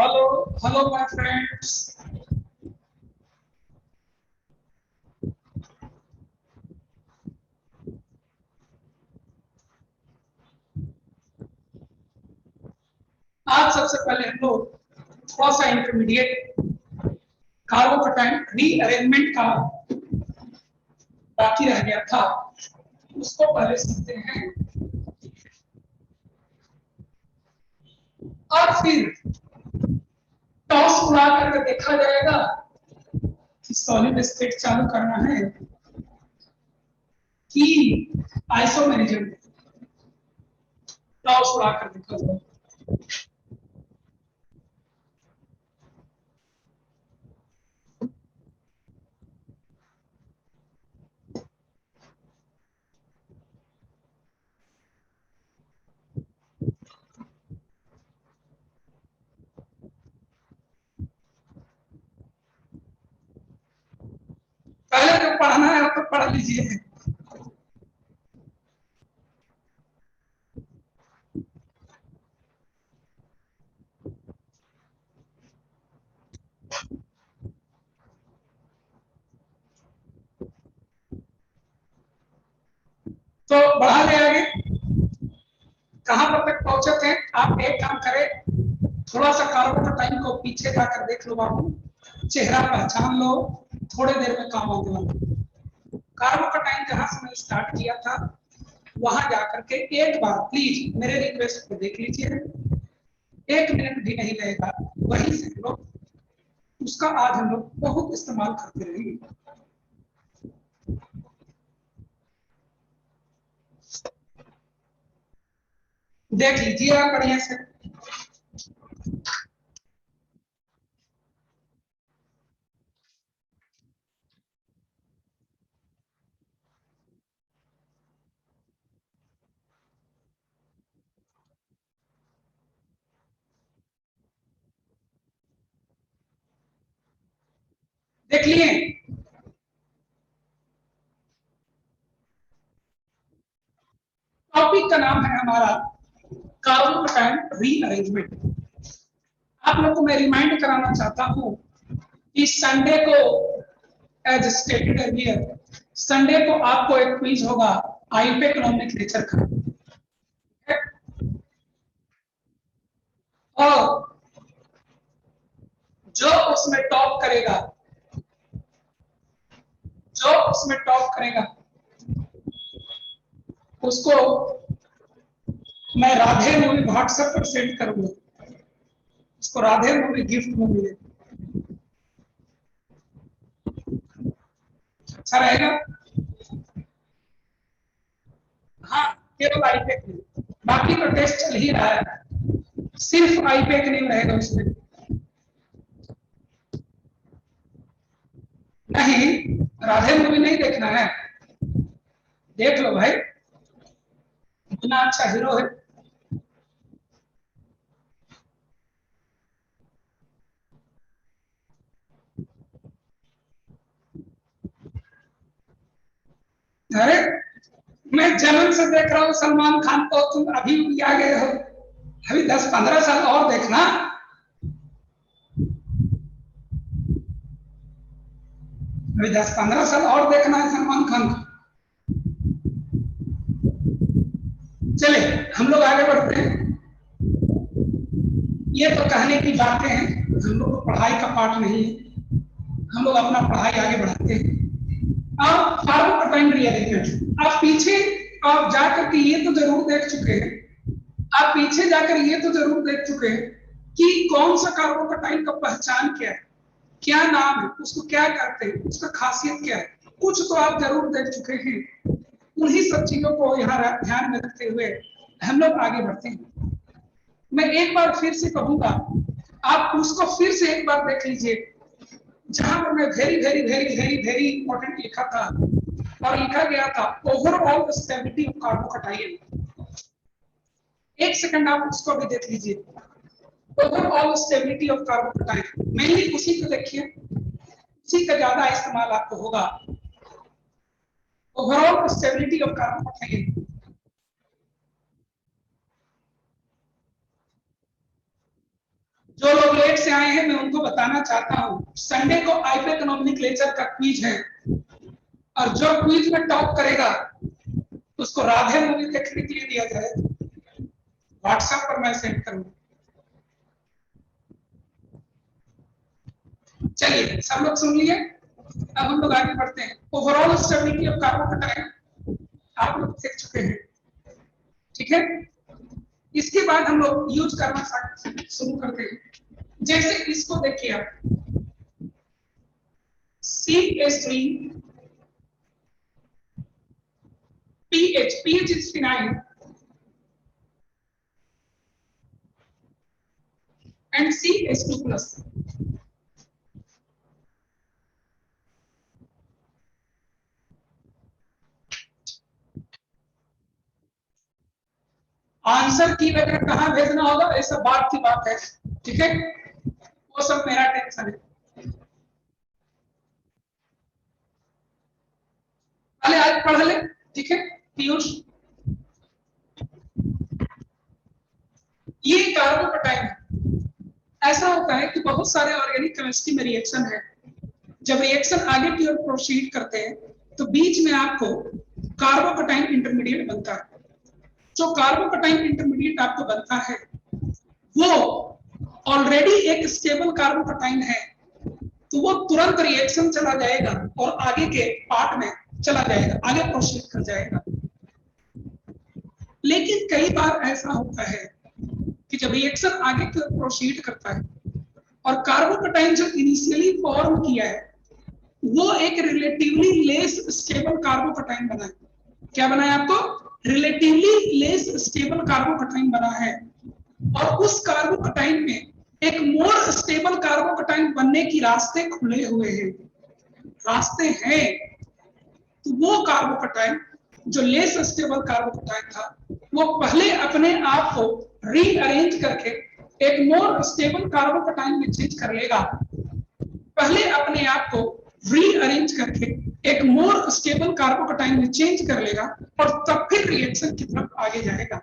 Hello, my friends. आज सबसे पहले हम लोग थोड़ा सा इंटरमीडिएट कार्बोकेटाइन रीअरेंजमेंट का बाकी रह गया था, उसको पहले सीखते हैं और फिर टॉस उड़ा करके देखा जाएगा कि सॉलिड स्टेट चालू करना है कि आइसोमेरिज्म। टॉस उड़ा कर देखा जाएगा। पहले जो पढ़ना है तो पढ़ लीजिए। तो बढ़ा ले आगे, कहां पर तक पहुंचे थे आप? एक काम करें, थोड़ा सा कार्बोकेटाइन को पीछे जाकर देख लो बाबू, चेहरा पहचान लो, थोड़े देर में काम आने वाला। कार्बोकेटाइन जहां से मैं स्टार्ट किया था वहां जाकर के एक बार प्लीज मेरे रिक्वेस्ट को देख लीजिए, 1 मिनट भी नहीं लगेगा, वहीं से हम लोग उसका आज हम लोग बहुत इस्तेमाल करते रहेंगे। देख लीजिए आप बढ़िया से। देख लिए? टॉपिक का नाम है हमारा कार्बोकेटाइन रीअरेंजमेंट। आप लोग को मैं रिमाइंड कराना चाहता हूं कि संडे को एज स्टेटेड अर्लियर, संडे को आपको एक क्विज होगा आईपेक नोमेनक्लेचर का, और जो उसमें टॉप करेगा, जो उसमें टॉप करेगा उसको मैं राधे मूवी व्हाट्सएप पर सेंड करूंगा, उसको राधे मूवी गिफ्ट में मिलेगा। अच्छा रहेगा? हाँ, केवल आईपेक नहीं, बाकी तो टेस्ट चल ही रहा है, सिर्फ आईपेक नहीं रहेगा उसमें। नहीं, राधे मूवी नहीं देखना है, देख लो भाई, इतना अच्छा हीरो है। अरे मैं जन्म से देख रहा हूँ सलमान खान को, तुम अभी भी आ गए हो? अभी 10-15 साल और देखना, अभी 10-15 साल और देखना है सलमान खान को। चले हम लोग आगे बढ़ते हैं। ये तो कहने की बातें हैं, हम लोग को पढ़ाई का पाठ नहीं है, हम लोग अपना पढ़ाई आगे बढ़ाते हैं। अब कार्बोकेटाइन रीअरेंजमेंट, आप पीछे आप जाकर के ये तो जरूर देख चुके हैं, आप पीछे जाकर ये तो जरूर देख चुके हैं कि कौन सा कार्बोकेटाइन का पहचान क्या है, क्या नाम है, उसको क्या करते हैं, उसका खासियत क्या है, कुछ तो आप जरूर देख चुके हैं। उन्हीं सब चीजों को यहाँ ध्यान में रखते हुए हम लोग आगे बढ़ते हैं। मैं एक बार फिर से कहूंगा, आप उसको फिर से एक बार देख लीजिए, जहां पर मैं very very very very very important लिखा था, और लिखा गया था ओवरऑल स्टेबिलिटी ऑफ कार्बोकेटाइन। एक सेकंड आप उसको भी देख लीजिए, overall stability of carbocation, mainly उसी को देखिए, उसी का ज्यादा इस्तेमाल आपको होगा। ओवरऑल स्टेबिलिटी ऑफ कार्बोकेटाइन, जो लोग लेट से आए हैं मैं उनको बताना चाहता हूँ, संडे को आईपीएक नॉमेनक्लेचर का क्विज है, और जो क्विज में टॉप करेगा उसको राधे मूवी देखने के लिए दिया जाएगा। व्हाट्सएप पर मैं सेंड करूंगा। चलिए सब लोग सुन लिए, अब हम लोग आगे बढ़ते हैं। ओवरऑल स्टेबिलिटी ऑफ कार्बोकटायन आप लोग सीख चुके हैं, ठीक है। इसके बाद हम लोग यूज करना शुरू करते हैं। जैसे इसको देखिए आप, CH3 pH is phenyl and CH2 plus। Answer की वजह कहां भेजना होगा, ये सब बात की बात है, ठीक है, वो सब मेरा टेंशन है। पहले आज पढ़ ले, ठीक है पीयूष। ये कार्बोकटायन ऐसा होता है कि बहुत सारे ऑर्गेनिक केमिस्ट्री में रिएक्शन है, जब रिएक्शन आगे की ओर प्रोसीड करते हैं तो बीच में आपको कार्बोकटायन इंटरमीडिएट बनता है। जो कार्बोकटायन इंटरमीडिएट आपको बनता है वो ऑलरेडी एक स्टेबल कार्बोकटायन है, तो वो तुरंत रिएक्शन चला जाएगा और आगे के पार्ट में चला जाएगा, आगे प्रोसीड कर जाएगा। लेकिन कई बार ऐसा होता है कि जब रिएक्शन आगे की ओर प्रोसीड करता है और कार्बोकटायन जो इनिशियली फॉर्म किया है वो एक रिलेटिवली लेस स्टेबल कार्बोकटायन बना है। क्या बना है आपको? रिलेटिवली लेस स्टेबल कार्बोकटायन बना है, और उस कार्बोकटायन में एक मोर स्टेबल कार्बोकटायन बनने की रास्ते खुले हुए हैं, रास्ते हैं। तो वो कार्बोकटायन जो लेस स्टेबल कार्बोकटायन था वो पहले अपने आप को रीअरेंज करके एक मोर स्टेबल कार्बोकटायन में चेंज कर लेगा, पहले अपने आप को रीअरेंज करके एक मोर स्टेबल कार्बोकटायन में चेंज कर लेगा और तब फिर रिएक्शन की तरफ आगे जाएगा।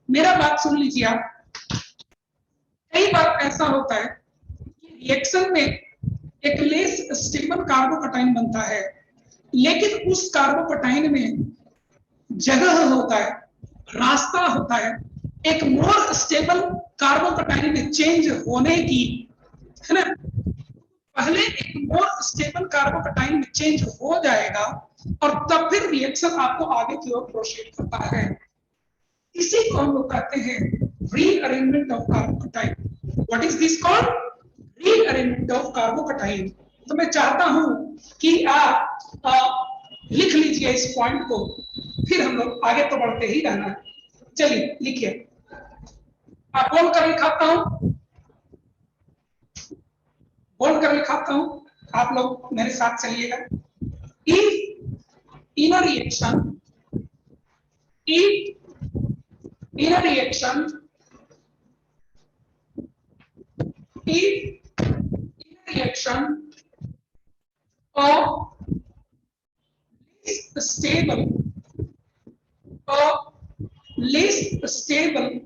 मेरा बात सुन लीजिए आप, कई बार ऐसा होता है कि रिएक्शन में एक लेस स्टेबल कार्बोकटायन बनता है, लेकिन उस कार्बोकटायन में जगह होता है, रास्ता होता है एक मोर स्टेबल कार्बोकटायन में चेंज होने की, है ना। पहले एक मोर स्टेबल कार्बोकटायन में चेंज हो जाएगा और तब फिर रिएक्शन आपको आगे की ओर प्रोसीड करता है। इसी को हम लोग कहते हैं rearrangement of carbocation. What is this called? Rearrangement of carbocation. तो मैं चाहता हूं कि आप लिख लीजिए इस पॉइंट को, फिर हम लोग आगे तो बढ़ते ही रहना है। चलिए लिखिए, आप बोल कर लिखाता हूं, बोल कर लिखाता हूं, आप लोग मेरे साथ चलिएगा। इन reaction, in a reaction, in a reaction of least stable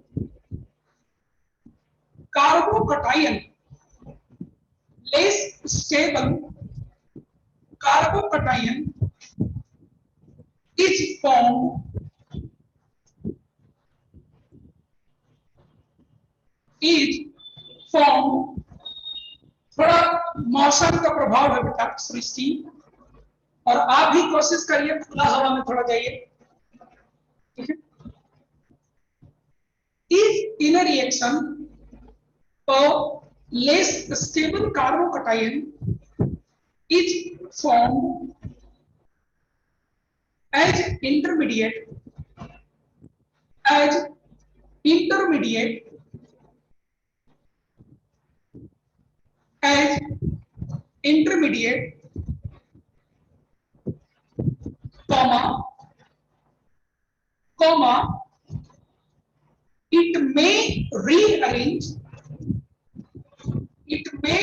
carbocation, less stable carbocation is formed थोड़ा मौसम का प्रभाव है बेटा सृष्टि, और आप भी कोशिश करिए खुला हवा में थोड़ा जाइए। If in a reaction a less stable carbocation is formed as intermediate, as intermediate, as intermediate, comma, comma, it may rearrange, it may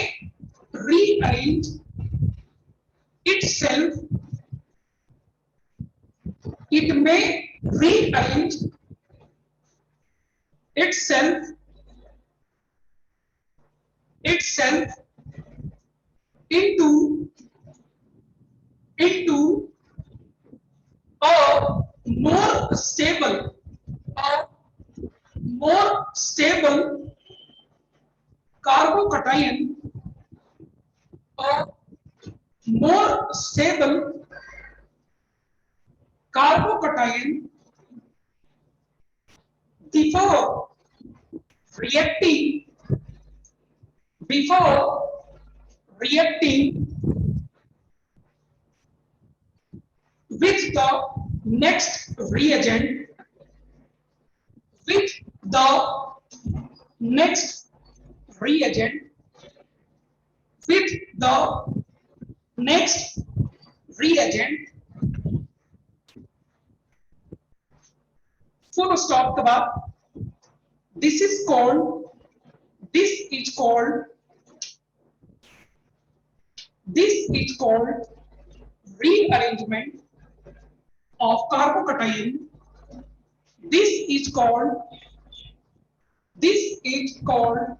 rearrange itself, it may rearrange itself itself into a more stable carbocation, a more stable carbocation before reacting with the next reagent, with the next reagent, with the next reagent, full stop के बाद this is called rearrangement of carbocation. This is called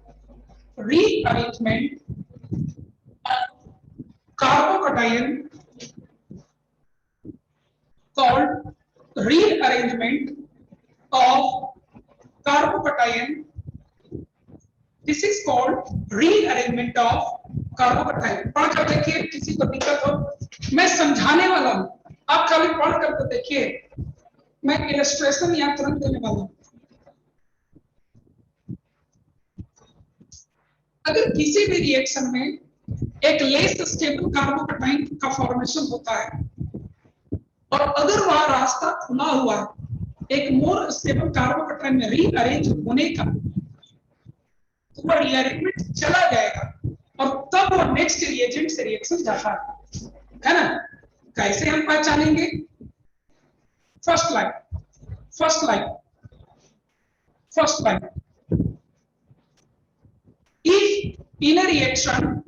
rearrangement of carbocation, This is called rearrangement of carbocation. पढ़ कर देखिए, किसी को दिक्कत हो मैं समझाने वाला हूं, आप खाली पढ़ कर तो देखिए, मैं इलस्ट्रेशन यहाँ तुरंत देने वाला हूं। अगर किसी भी रिएक्शन में एक लेस स्टेबल कार्बोकेटाइन का फॉर्मेशन होता है और अगर वह रास्ता खुला हुआ है एक मोर स्टेबल कार्बोकेटाइन में रीअरेंज होने का, तो वह रीअरेंजमेंट चला जाएगा और तब वो नेक्स्ट रिएजेंट से रिएक्शन जाता है ना। कैसे हम पहचानेंगे? First line if in a reaction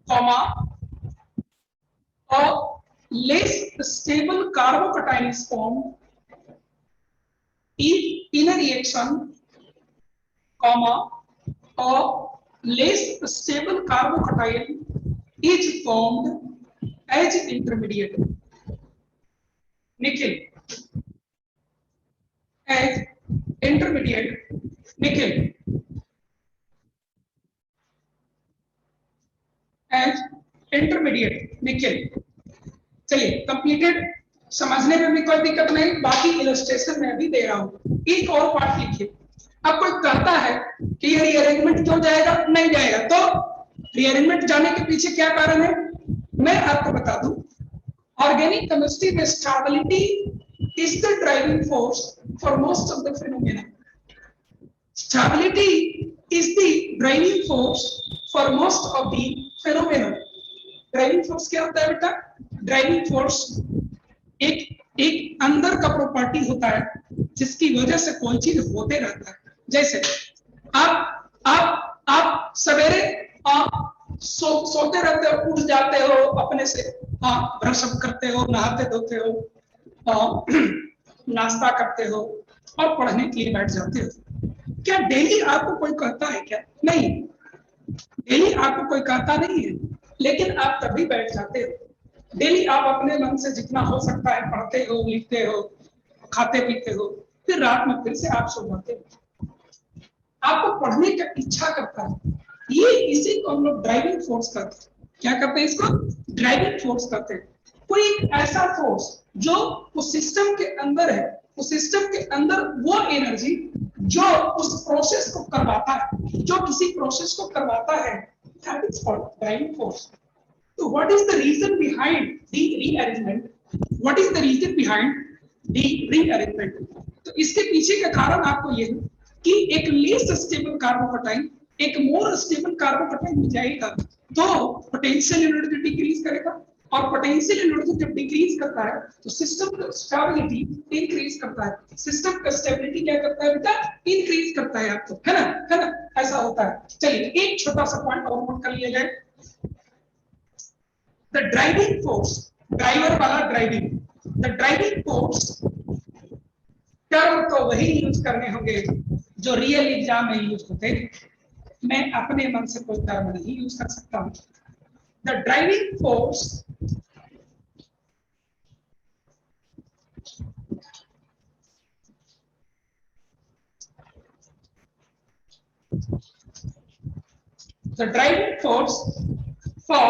a less stable carbocation is formed, if in a reaction a less stable carbocation is formed as intermediate, Nikhil, as intermediate, Nikhil, as intermediate, Nikhil. चलिए completed, समझने में भी कोई दिक्कत नहीं, बाकी इलस्ट्रेशन में भी दे रहा हूं। एक और पार्ट लिखिए। अब कोई कहता है कि ये रीअरेंजमेंट क्यों जाएगा? नहीं जाएगा, तो रीअरेंजमेंट जाने के पीछे क्या कारण है मैं आपको बता दूं। ऑर्गेनिक केमिस्ट्री में stability is the driving force for most of the phenomena. Stability is the driving force for most of the phenomena. Driving force क्या होता है बेटा? ड्राइविंग फोर्स एक अंदर का प्रॉपर्टी होता है जिसकी वजह से कोई चीज होते रहता है। जैसे आप सवेरे सोते रहते हो, उठ जाते हो अपने से, ब्रश अप करते हो, नहाते धोते हो, नाश्ता करते हो और पढ़ने के लिए बैठ जाते हो। क्या डेली आपको कोई कहता है? क्या नहीं, डेली आपको कोई कहता नहीं है, लेकिन आप तभी बैठ जाते हो। डेली आप अपने मन से जितना हो सकता है पढ़ते हो, लिखते हो, खाते पीते हो, फिर रात में फिर से आप सो जाते हो। आपको पढ़ने का इच्छा करता है, ये इसी को हम लोग ड्राइविंग फोर्स कहते हैं। क्या करते हैं? इसको ड्राइविंग फोर्स कहते हैं। कोई ऐसा फोर्स जो उस सिस्टम के अंदर है, उस सिस्टम के अंदर वो एनर्जी जो उस प्रोसेस को करवाता है, जो किसी प्रोसेस को करवाता है, that is called driving force. So what is the reason behind the rearrangement? What is the reason behind the rearrangement? तो इसके पीछे का कारण आपको ये कि एक लेस स्टेबल कार्बोकेटाइन एक मोर स्टेबल कार्बोकेटाइन में जाएगा तो पोटेंशियल एनर्जी डिक्रीज करेगा, और पोटेंशियल एनर्जी जब डिक्रीज करता है तो सिस्टम का स्टेबिलिटी इंक्रीज करता है। सिस्टम का स्टेबिलिटी क्या करता है बेटा? इंक्रीज करता है आपको, है ना, ऐसा होता है। चलिए एक छोटा सा पॉइंट और नोट कर लिया जाए। The driving force, ड्राइवर वाला driving, the driving force term तो वही यूज करने होंगे जो रियल एग्जाम में यूज होते हैं। मैं अपने मन से कोई टर्म नहीं यूज कर सकता हूं। The driving force the driving force for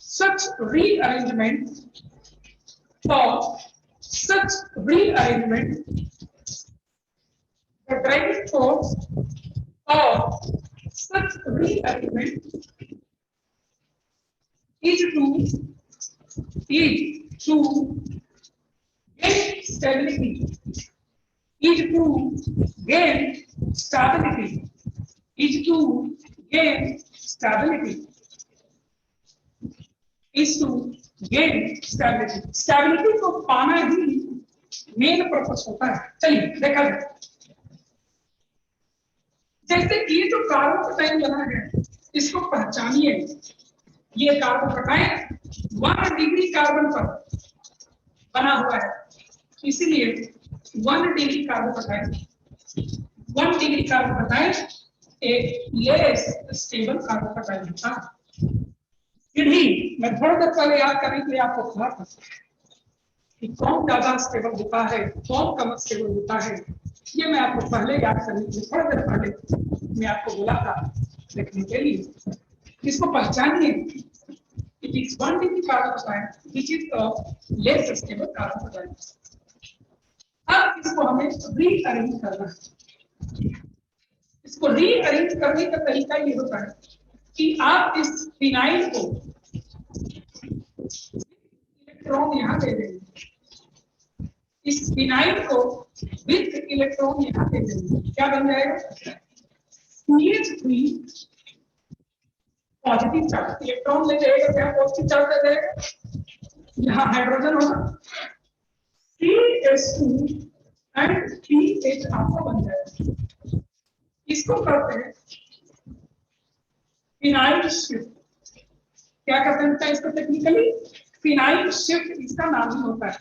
such rearrangement the driving force for such rearrangement is to gain stability, is to gain stability, is to gain stability, is to gain stability. Stability को पाना ही main purpose होता है। चलिए देखा जाए, जैसे ये जो कार्बोकटाइन बना है इसको पहचानिए। ये कार्बोकटाइन 1 डिग्री कार्बन पर बना हुआ है, इसीलिए 1 डिग्री कार्बोकटाइन एक लेस स्टेबल कार्बोकटाइन होता है। सीढ़ी मैं थोड़ा देर पहले याद करने के लिए आपको कहा था कि कौन ज्यादा स्टेबल होता है, कौन कम स्टेबल होता है। ये मैं आपको पहले याद करने के लिए थोड़ा देर पहले मैं आपको बोला था देखने के लिए। इसको पहचानिए, it is 1 degree carbocation which is a less stable carbocation. अब इसको हमें रीअरेंज करना है। इसको रीअरेंज करने का तरीका ये होता है कि आप इस फिनाइल को इलेक्ट्रॉन यहाँ दे देंगे, इस फिनाइल को विथ इलेक्ट्रॉन यहाँ दे देंगे, क्या बन जाएगा? CH3 पॉजिटिव चार्ज, इलेक्ट्रॉन ले जाएगा, क्या पॉजिटिव चार्ज ले जाएगा, यहाँ हाइड्रोजन होगा, CH2 एंड CH आपका बन जाएगा। इसको करते हैं फिनाइल शिफ्ट। क्या कहते हैं इसको टेक्निकली? फिनाइल शिफ्ट इसका नाम ही होता है,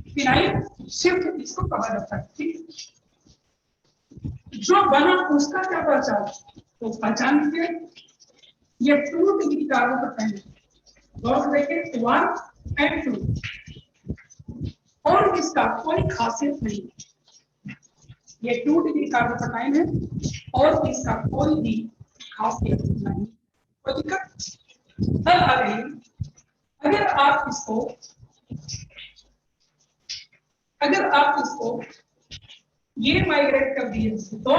फिनाइल शिफ्ट इसको कहा जाता है। ठीक, जो बना उसका क्या पहचान, तो पहचान के ये 2 डिग्री कार्बोकटाइन दोनों देखें 1 एंड 2 और इसका कोई खासियत नहीं, ये 2 डिग्री कार्बोकटाइन है और इसका कोई भी खासियत नहीं, कोई दिक्कत। अगर आप इसको ये माइग्रेट कर दिए तो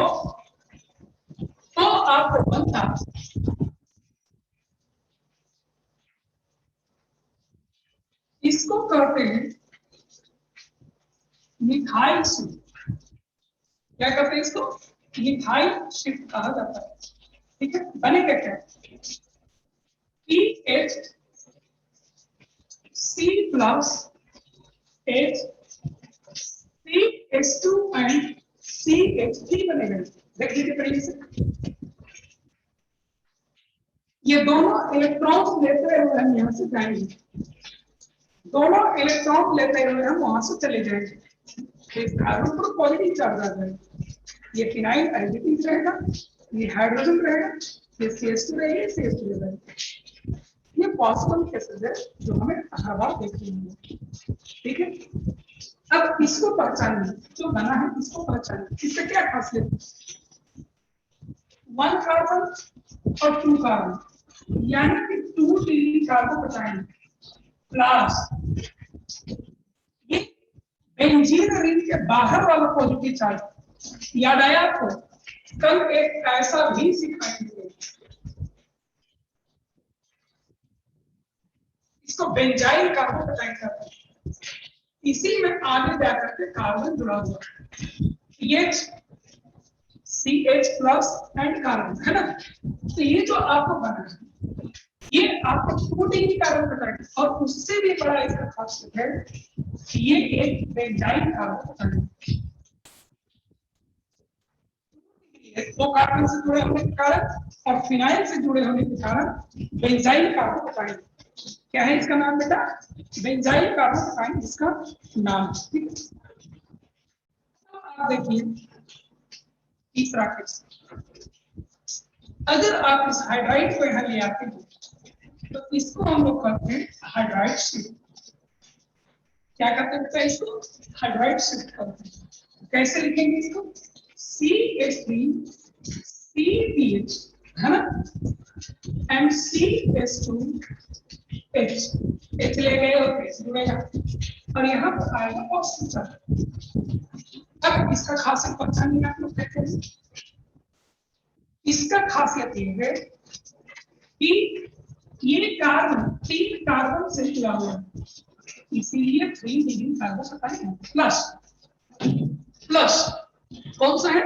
आपको बनता इसको कहते हैं मिथाइल शिफ्ट। क्या कहते हैं इसको? मिथाइल शिफ्ट कहा जाता है। ठीक है, बनेगा क्या? C plus H CH2 and CH3 बनेगा। देख लीजिए तरीके से, ये दोनों इलेक्ट्रॉन लेते हुए हम यहाँ से जाएंगे, दोनों इलेक्ट्रॉन लेते हुए हम वहां से चले जाएंगे। कार्बन पर पॉजिटिव चार्ज आ जाएगा, ये फिनाइल एल्डिहाइड रहेगा, ये हाइड्रोजन रहेगा, ये CH2 रहेगा, CH2 रहेगा। ये पॉसिबल केसेस है जो हमें हर बार देखने होंगे। ठीक है, अब इसको पहचानिए, जो बना है इसको पहचानिए, इससे क्या खासियत है? 1 कार्बन और 2 कार्बन, यानी कि 2 डिग्री कार्बोकटाइन प्लस ये बेंजीन रिंग के बाहर वाला पॉजिटिव चार्ज। याद आया आपको? कल एक ऐसा भी सिखाएंगे, इसको बेंजाइल कार्बोकटाइन कहते हैं। इसी में आगे जाकर के कार्बन जुड़ा हुआ है, CH प्लस एंड कार्बन, है ना? तो ये जो आपको बना है ये आपको 2 डिग्री कार्बोकटाइन, और उससे भी बड़ा इसका खासियत है कि ये एक बेंजाइल कार्बोकटाइन है। 2 कार्बन से जुड़े होने के कारण और फिनाइल से जुड़े होने के कारण बेंजाइल कार्बोकटाइन। क्या है इसका नाम बेटा? बेंजाइल कार्बोकटाइन इसका नाम। ठीक है, अब देखिए तीसरा केस, अगर आप इस हाइड्राइड को यहाँ ले आते हैं तो इसको हम लोग कहते हैं हाइड्राइड शिफ्ट। क्या कहते हैं इसको? हाइड्राइड शिफ्ट करते हैं। कैसे लिखेंगे इसको? CH3CPH है ना, एंड CS2H, H ले गए और H जुड़ेगा और यहाँ पर आएगा ऑक्सीजन। अब इसका खासियत पहचानिए आप लोग कहते हैं, इसका खासियत ये है कि ये कार्बन 3 कार्बन से जुड़ा हुआ है, इसीलिए 3 डिग्री कार्बन बताएंगे प्लस प्लस कौन सा है?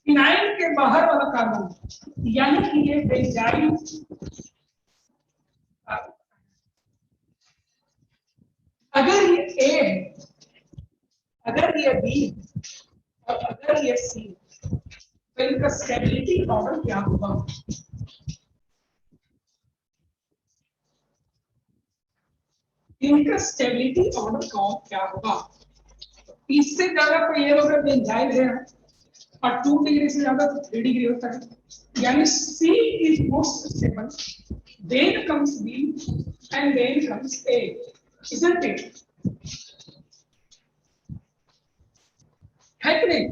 फिनाइल के बाहर वाला कार्बन, यानी कि ये बेंजाइल। अगर ये ए है, अगर ये बी और अगर ये सी, तो इनका स्टेबिलिटी मॉडल क्या होगा? इनका स्टेबिलिटी मॉडल क्या होगा? इससे ज्यादा तो ये अगर बेंजाइल है और 2 डिग्री से ज्यादा तो 3 डिग्री होता है, यानी C is most stable, then comes B and then comes A, isn't it? है कि नहीं?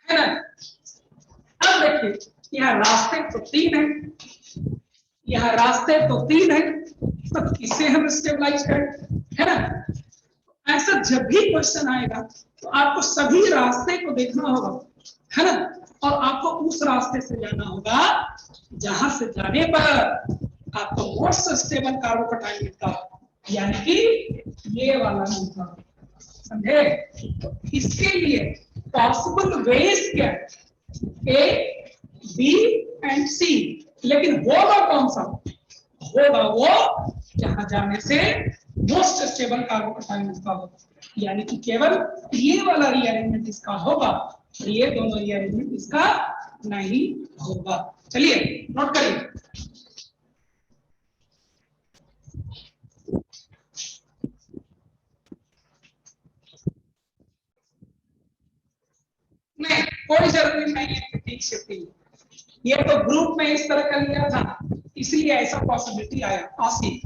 है ना? अब देखिए यहाँ रास्ते तो 3 है, यहाँ रास्ते तो 3 है, तो किसे हम स्टेबलाइज करें, है ना? ऐसा जब भी क्वेश्चन आएगा तो आपको सभी रास्ते को देखना होगा, है ना, और आपको उस रास्ते से जाना होगा जहां से जाने पर आपको मोस्ट स्टेबल कार्बोकैटायन मिलता है, यानी कि ये वाला मिलता है, समझे? तो इसके लिए पॉसिबल वेज क्या है? ए, बी एंड सी, लेकिन होगा कौन सा? होगा वो जहां जाने से मोस्ट स्टेबल कार्बोकैटायन मिलता होगा, यानी कि केवल ये वाला रीअरेंजमेंट इसका होगा, ये दोनों रीअरेंजमेंट इसका नहीं होगा। चलिए नोट करिए, नहीं कोई जरूरी नहीं है ठीक शिफ्टिंग, ये तो ग्रुप में इस तरह का लिया था इसलिए ऐसा पॉसिबिलिटी आया। आसिफ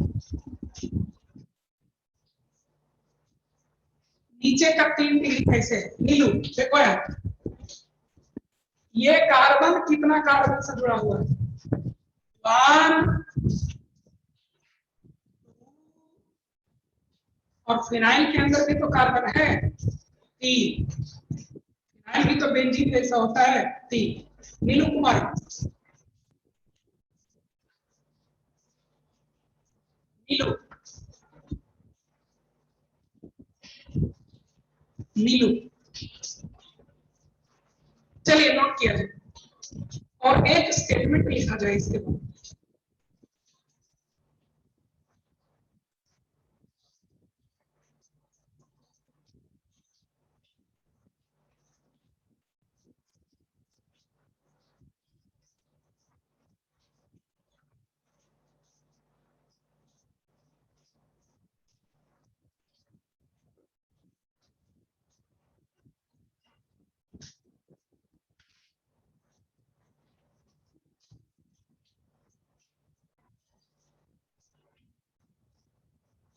नीचे का 3 डिग्री कैसे? नीलू देखो यार, ये कार्बन कितना कार्बन से जुड़ा हुआ है? 1 और फिनाइल के अंदर भी तो कार्बन है 3, फिनाइल भी तो बेंजीन जैसा होता है 3। नीलू कुमार, नीलू नीलू, चलिए नोट किया जाए और एक स्टेटमेंट लिखा जाए इसके बाद।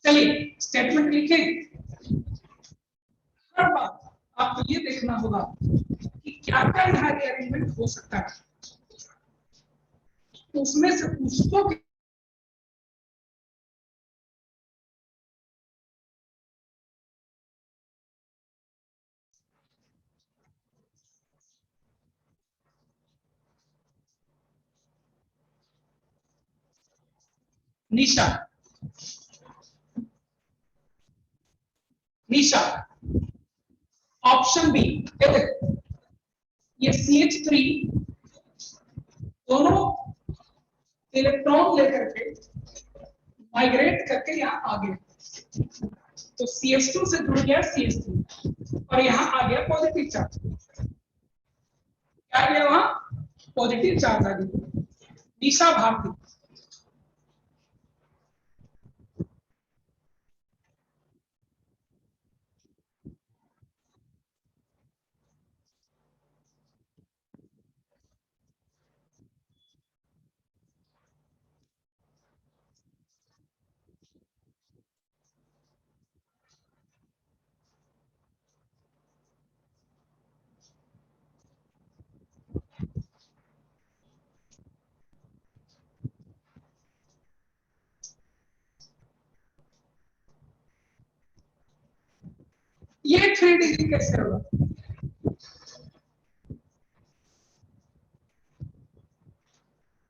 चलिए स्टेटमेंट लिखें। हर बार आपको ये देखना होगा कि क्या क्या यहाँ अरेंजमेंट हो सकता है, उसमें से उसको निशा निशा ऑप्शन बी, ये CH3 दोनों इलेक्ट्रॉन लेकर के माइग्रेट करके यहाँ आ गए, तो CH2 से जुड़ गया CH3 और यहाँ आ गया पॉजिटिव चार्ज, क्या गया वहां? पॉजिटिव चार्ज आ गया। निशा भारती, 3 डिग्री कैसे होगा?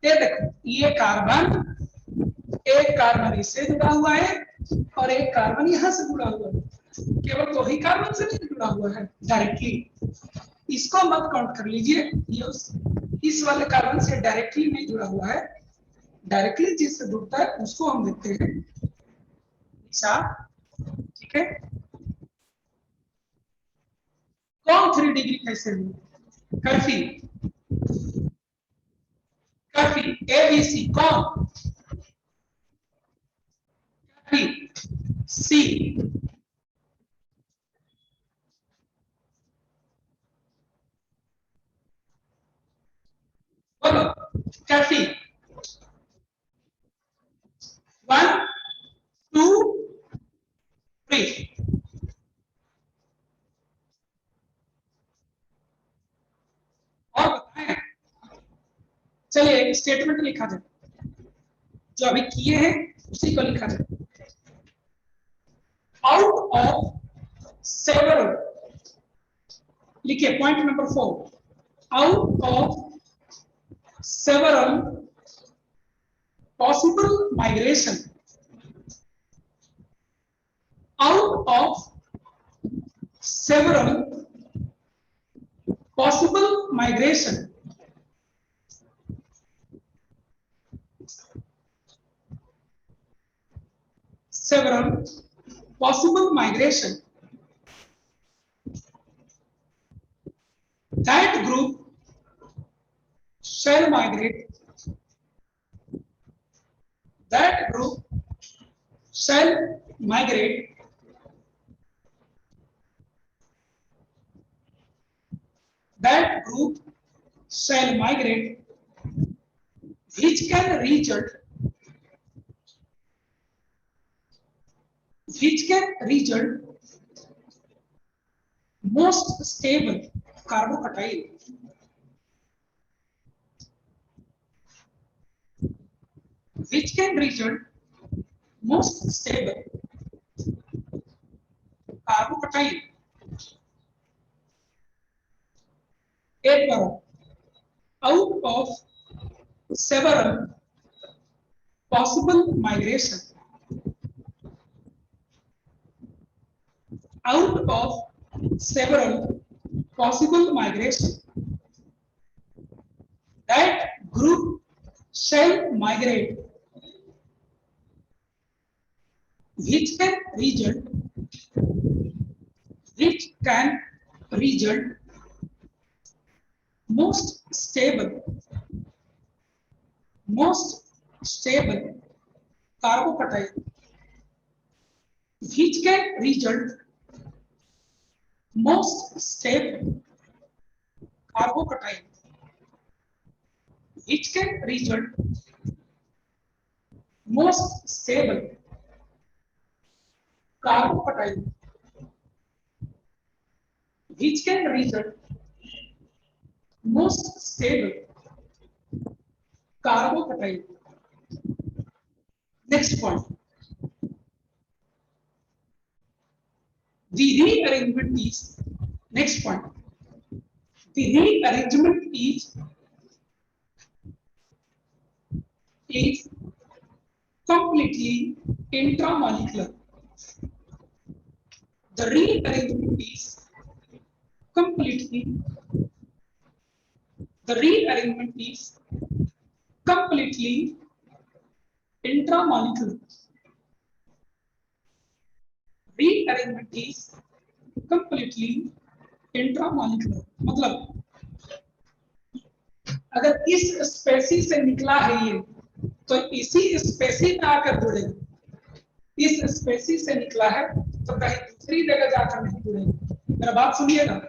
ये देखो, ये कार्बन, एक कार्बन इससे जुड़ा हुआ है और एक कार्बन यहां से जुड़ा हुआ है। केवल दो ही कार्बन से नहीं जुड़ा हुआ है डायरेक्टली, इसको मत काउंट कर लीजिए। ये इस वाले कार्बन से डायरेक्टली नहीं जुड़ा हुआ है, डायरेक्टली जिससे जुड़ता है उसको हम देखते हैं निशान, ठीक है। कौन 3 डिग्री कैसे हुई? कर्फी, कर्फी, ABC कौन? सी, बोलो कैफी। 1 2 3, और बताएं। चलिए एक स्टेटमेंट लिखा जाए, जो अभी किए हैं उसी को लिखा जाए। आउट ऑफ सेवरल, लिखिए point number 4, out of several possible migration, out of several possible migration, several possible migration, that group shall migrate, that group shall migrate that group shall migrate which can result most stable carbocation, which can result most stable carbocation. एक बार out of several possible migration, out of several possible migration, that group shall migrate which can result most stable carbocation, which can result most stable carbocation, which can result most stable carbocation, which can result most stable carbocation. Next point, the rearrangement is, next point, the rearrangement is completely intramolecular. The rearrangement is completely intramolecular. Rearrangement is completely intramolecular, मतलब अगर इस species से निकला है ये, तो इसी species में आकर जुड़ेगा। इस स्पेसीज से निकला है तो कहीं दूसरी जगह जाकर नहीं जुड़ेगा। मेरा बात सुनिएगा,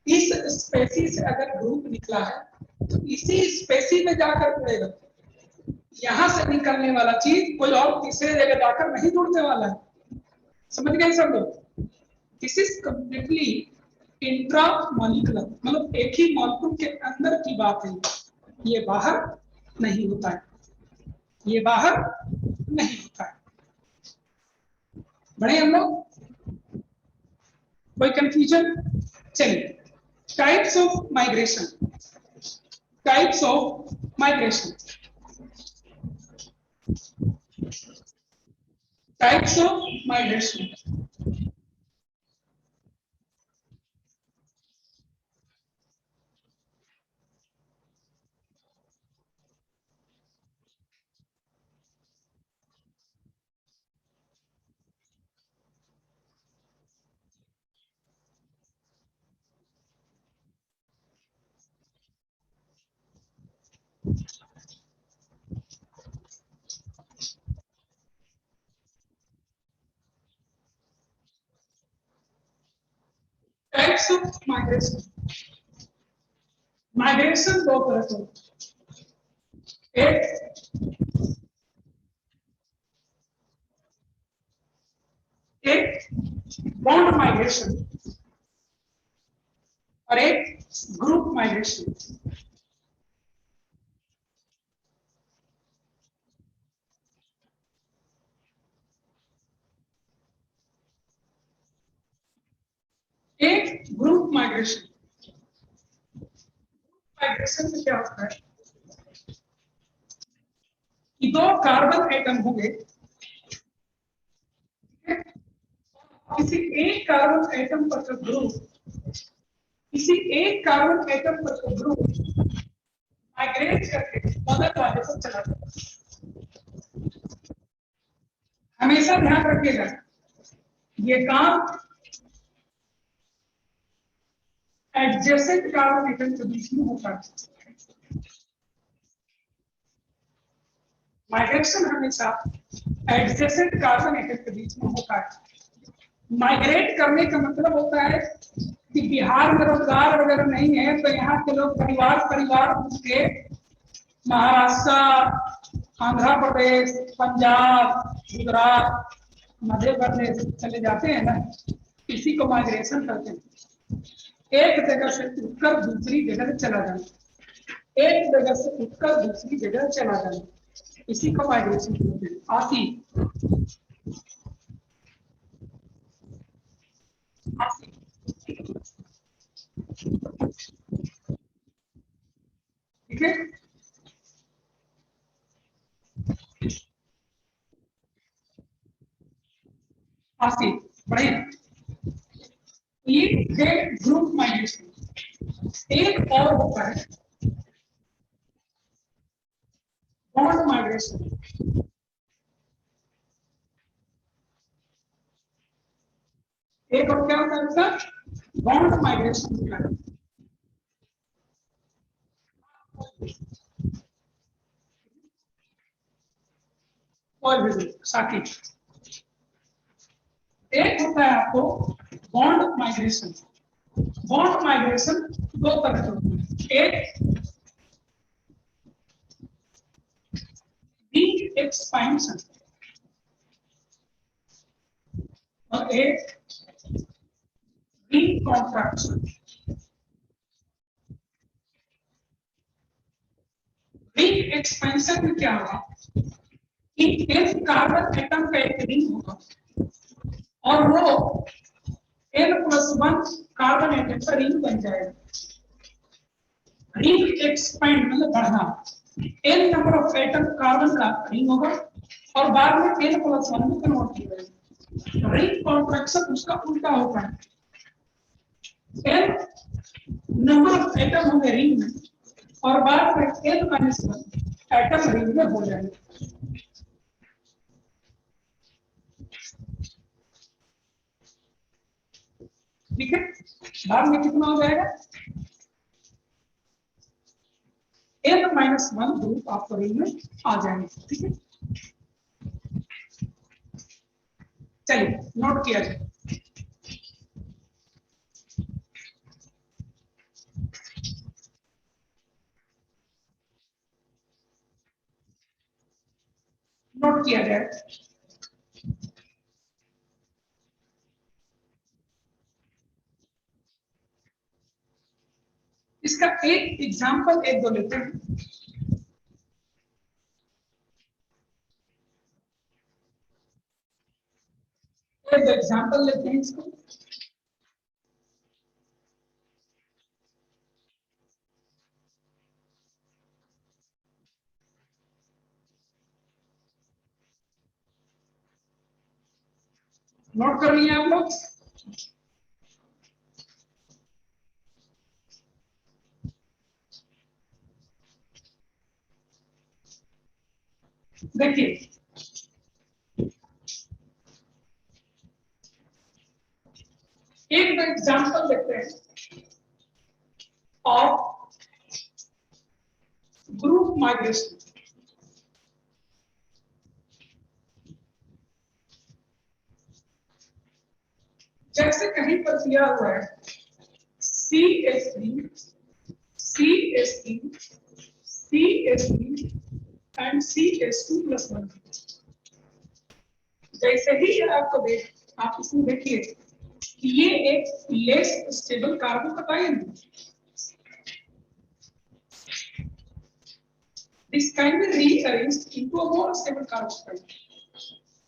इस स्पेसीज से अगर ग्रुप निकला है तो इसी स्पेसीज में जाकर जुड़ेगा। यहां से निकलने वाला चीज कोई और तीसरे जगह जाकर नहीं जुड़ने वाला है। समझ गए सब लोग? दिस इज कंप्लीटली इंट्रामॉलिक्यूलर, मतलब एक ही मॉलिक्यूल के अंदर की बात है, ये बाहर नहीं होता है, ये बाहर नहीं होता है। बढ़े हम लोग? कोई कंफ्यूजन? चलिए, types of migration, types of migration, types of migration. Types of migration, migration दो तरह से, एक बॉन्ड माइग्रेशन और एक ग्रुप माइग्रेशन। एक ग्रुप माइग्रेशन, माइग्रेशन में क्या होता है कि दो कार्बन एटम होंगे, किसी एक कार्बन एटम पर का ग्रुप, किसी एक कार्बन एटम पर का ग्रुप माइग्रेट करके मदद वाले पर चला जाता है। हमेशा ध्यान रखिएगा, ये काम एडजेसेंट कार्बन एटम के बीच में होता है। माइग्रेशन हमेशा एडजेसेंट कार्बन एटम के बीच में होता है। माइग्रेट करने का मतलब होता है कि बिहार में रोजगार वगैरह नहीं है तो यहाँ के लोग परिवार परिवार के महाराष्ट्र, आंध्र प्रदेश, पंजाब, गुजरात, मध्य प्रदेश चले जाते हैं ना, इसी को माइग्रेशन कहते हैं। एक जगह से उठकर दूसरी जगह चला जाना, एक जगह से उठकर दूसरी जगह चला जाना, इसी को माइग्रेशन कहते हैं। आसी ठीक है। आसी बढ़िया। ये है ग्रुप माइग्रेशन। एक और होता है बॉन्ड माइग्रेशन। एक और क्या होता है सर? बॉन्ड माइग्रेशन होता है। और भी साकी एक होता है आपको बॉन्ड माइग्रेशन। बॉन्ड माइग्रेशन दो तरह के होते हैं, एक रिंग एक्सपेंशन और एक रिंग कॉन्ट्रैक्शन। रिंग एक्सपेंशन में क्या होगा कि एक कार्बन एटम का एक रिंग होगा और वो n+1 कार्बन एटम का रिंग बन जाएगा। रिंग एक्सपेंड मतलब बढ़ना, n number of atom carbon का रिंग होगा और बाद में n+1 में कन्वर्ट हो जाएगा। रिंग कॉन्ट्रैक्शन उसका उल्टा होता है, n नंबर ऑफ एटम होंगे रिंग में और बाद में n-1 एटम रिंग में हो जाएंगे। ठीक है, बाद में कितना हो जाएगा? n-1 ग्रुप आपको रिंग में आ जाएंगे। ठीक है, चलिए नोट किया जाए। नोट किया जाए। इसका एक एग्जांपल एक दो लेते हैं। एक दो एग्जांपल लेते हैं इसको। नोट कर लिए आप लोग? देखिए एक एग्जांपल देखते हैं ऑफ ग्रुप माइग्रेशन। जैसे कहीं पर दिया हुआ है CH3 CH3 CH3 and CH2+1। जैसे ही आपको आप इसमें देखिए कि ये एक लेस स्टेबल कार्बोकटायन है। This can be rearranged into a more stable carbocation.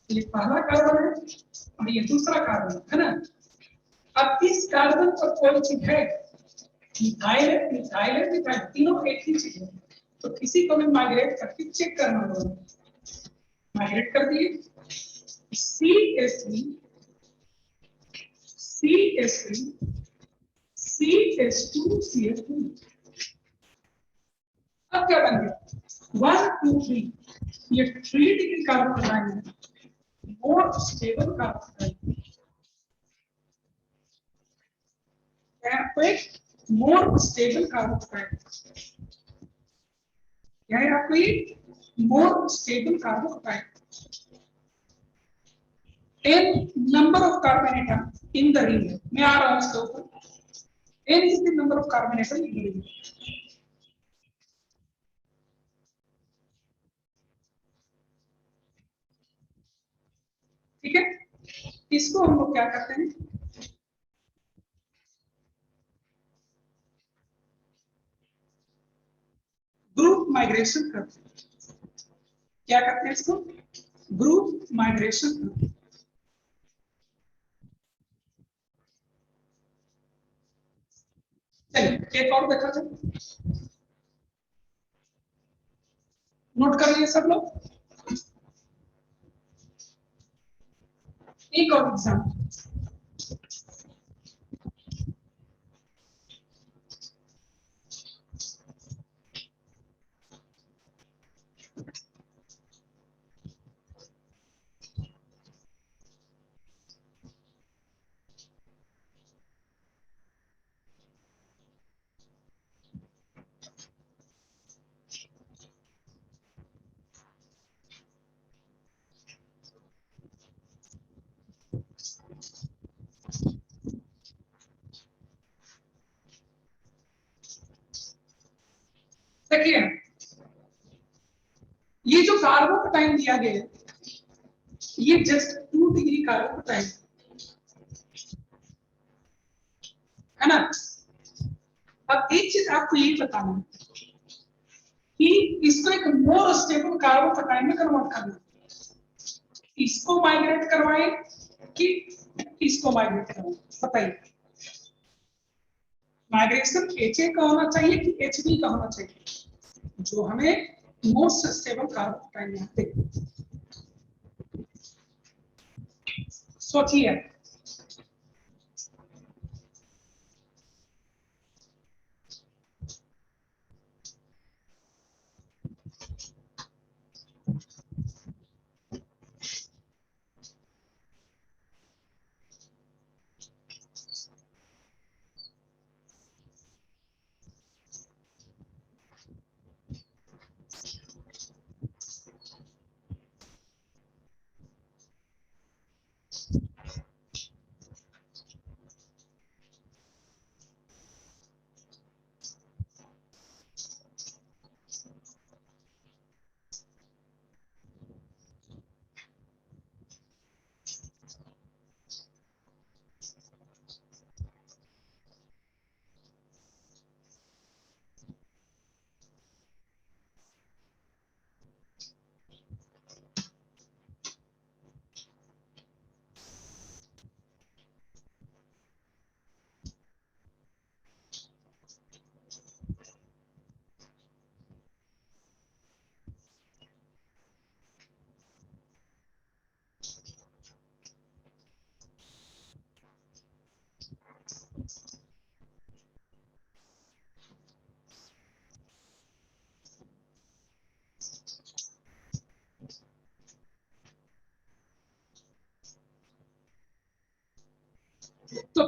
ये पहला कार्बन है और ये दूसरा कार्बन है ना। अब इस कार्बन पर कोई चीज है, मिथाइल है, मिथाइल है, मिथाइल, तीनों एक ही चीज है। तो किसी को भी माइग्रेट करके चेक करना होगा। माइग्रेट कर दिए CH3 CH3 CH2 CH2। अब क्या बन गया 1 2 3, ये 3 डिग्री कार्बोकटायन है, मोर स्टेबल कार्बोकटायन है, मोर स्टेबल कार्बोकटायन है आपको ये more stable carbocation. n number of carbon atom in the ring, मैं आ रहा हूं इसके ऊपर। n is the number of carbon atom in the ring। ठीक है, इसको हम लोग क्या करते हैं, ग्रुप माइग्रेशन करते हैं। क्या करते हैं इसको, ग्रुप माइग्रेशन करते हैं। चलिए एक और देखा जाए, नोट कर लिए सब लोग। एक और एग्जाम्पल, देखिए ये जो कार्बोकटायन दिया गया है, ये जस्ट 2 डिग्री कार्बोकटायन है ना। अब एक चीज आपको ये बताना है कि इसको एक मोर स्टेबल कार्बोकटायन में कन्वर्ट करना, इसको माइग्रेट करवाए कि इसको माइग्रेट करवाए, बताइए। माइग्रेशन HA का होना चाहिए कि HB का होना चाहिए, जो हमें मोस्ट स्टेबल कार्बोकटायन मिलते हैं। सोचिए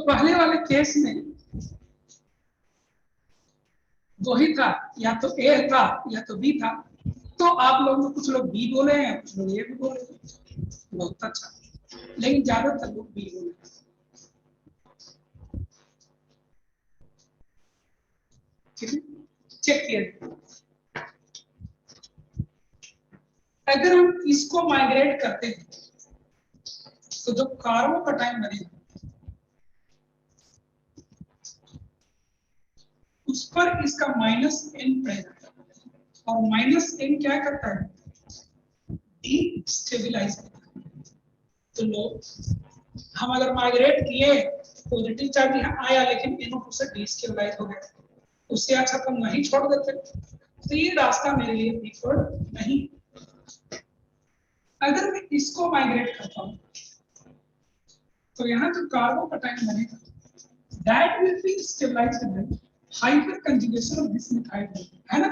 पहले वाले केस में दो ही था, या तो ए था या तो बी था। तो आप लोग में कुछ लोग बी बोले हैं, कुछ लोग ए भी बोले हैं, बहुत अच्छा, लेकिन ज्यादातर लोग बी बोले। ठीक है, चेक किया। अगर हम इसको माइग्रेट करते हैं तो जो कार्बोकटायन बनेगा उस पर इसका माइनस एन पड़ेगा, और माइनस एन क्या करता है, डीस्टेबलाइज करता है। तो लो, हम अगर माइग्रेट किए पॉजिटिव चार्ज यहाँ आया लेकिन NO2 से डीस्टेबलाइज हो गया, उससे अच्छा तो नहीं छोड़ देते। तो ये रास्ता मेरे लिए प्रीफर्ड नहीं। अगर मैं इसको माइग्रेट करता हूँ तो यहाँ जो कार्बोकटायन बनेगा that will be stabilized by hyperconjugation of this methyl group, है ना?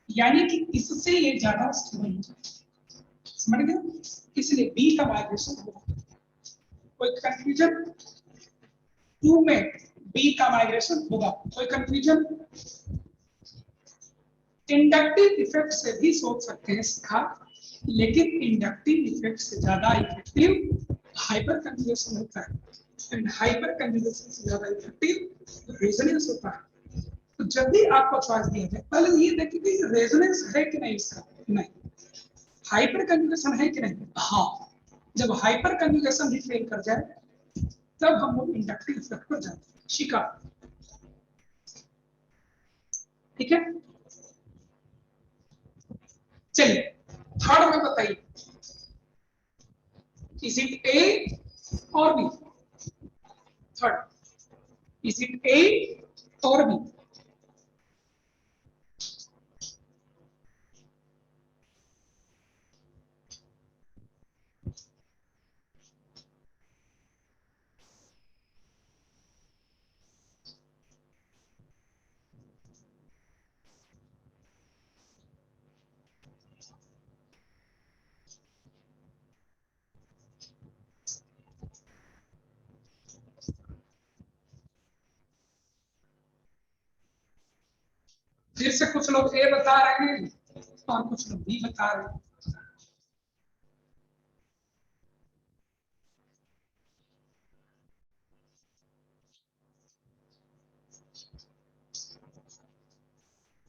यानी कि इससे ये ज्यादा स्टेबल हो जाएगा, समझ गए? इसलिए बी का माइग्रेशन होगा। कोई कंफ्यूजन? 2 में बी का माइग्रेशन होगा, कोई कंफ्यूजन? इंडक्टिव इफेक्ट से भी सोच सकते हैं सीखा, लेकिन इंडक्टिव इफेक्ट से ज्यादा इफेक्टिव हाइपर कंजुगेशन होता है, एंड हाइपर कंजुगेशन से ज्यादा इफेक्टिव रेजोनेंस होता है। तो जब भी आपको चॉइस दिया जाए पहले ये देखिए कि रेजोनेंस है कि नहीं इसका, नहीं। हाइपर कंजुगेशन है कि नहीं, हाँ। जब हाइपर कंजुगेशन भी फेल कर जाए तब हम लोग इंडक्टिव इफेक्ट पर जाते हैं, शिका। ठीक है, चलिए थर्ड में बताइए, इज इट ए और बी? थर्ड, इज इट ए और बी? फिर से कुछ लोग ए बता रहे हैं और कुछ लोग बी बता रहे हैं।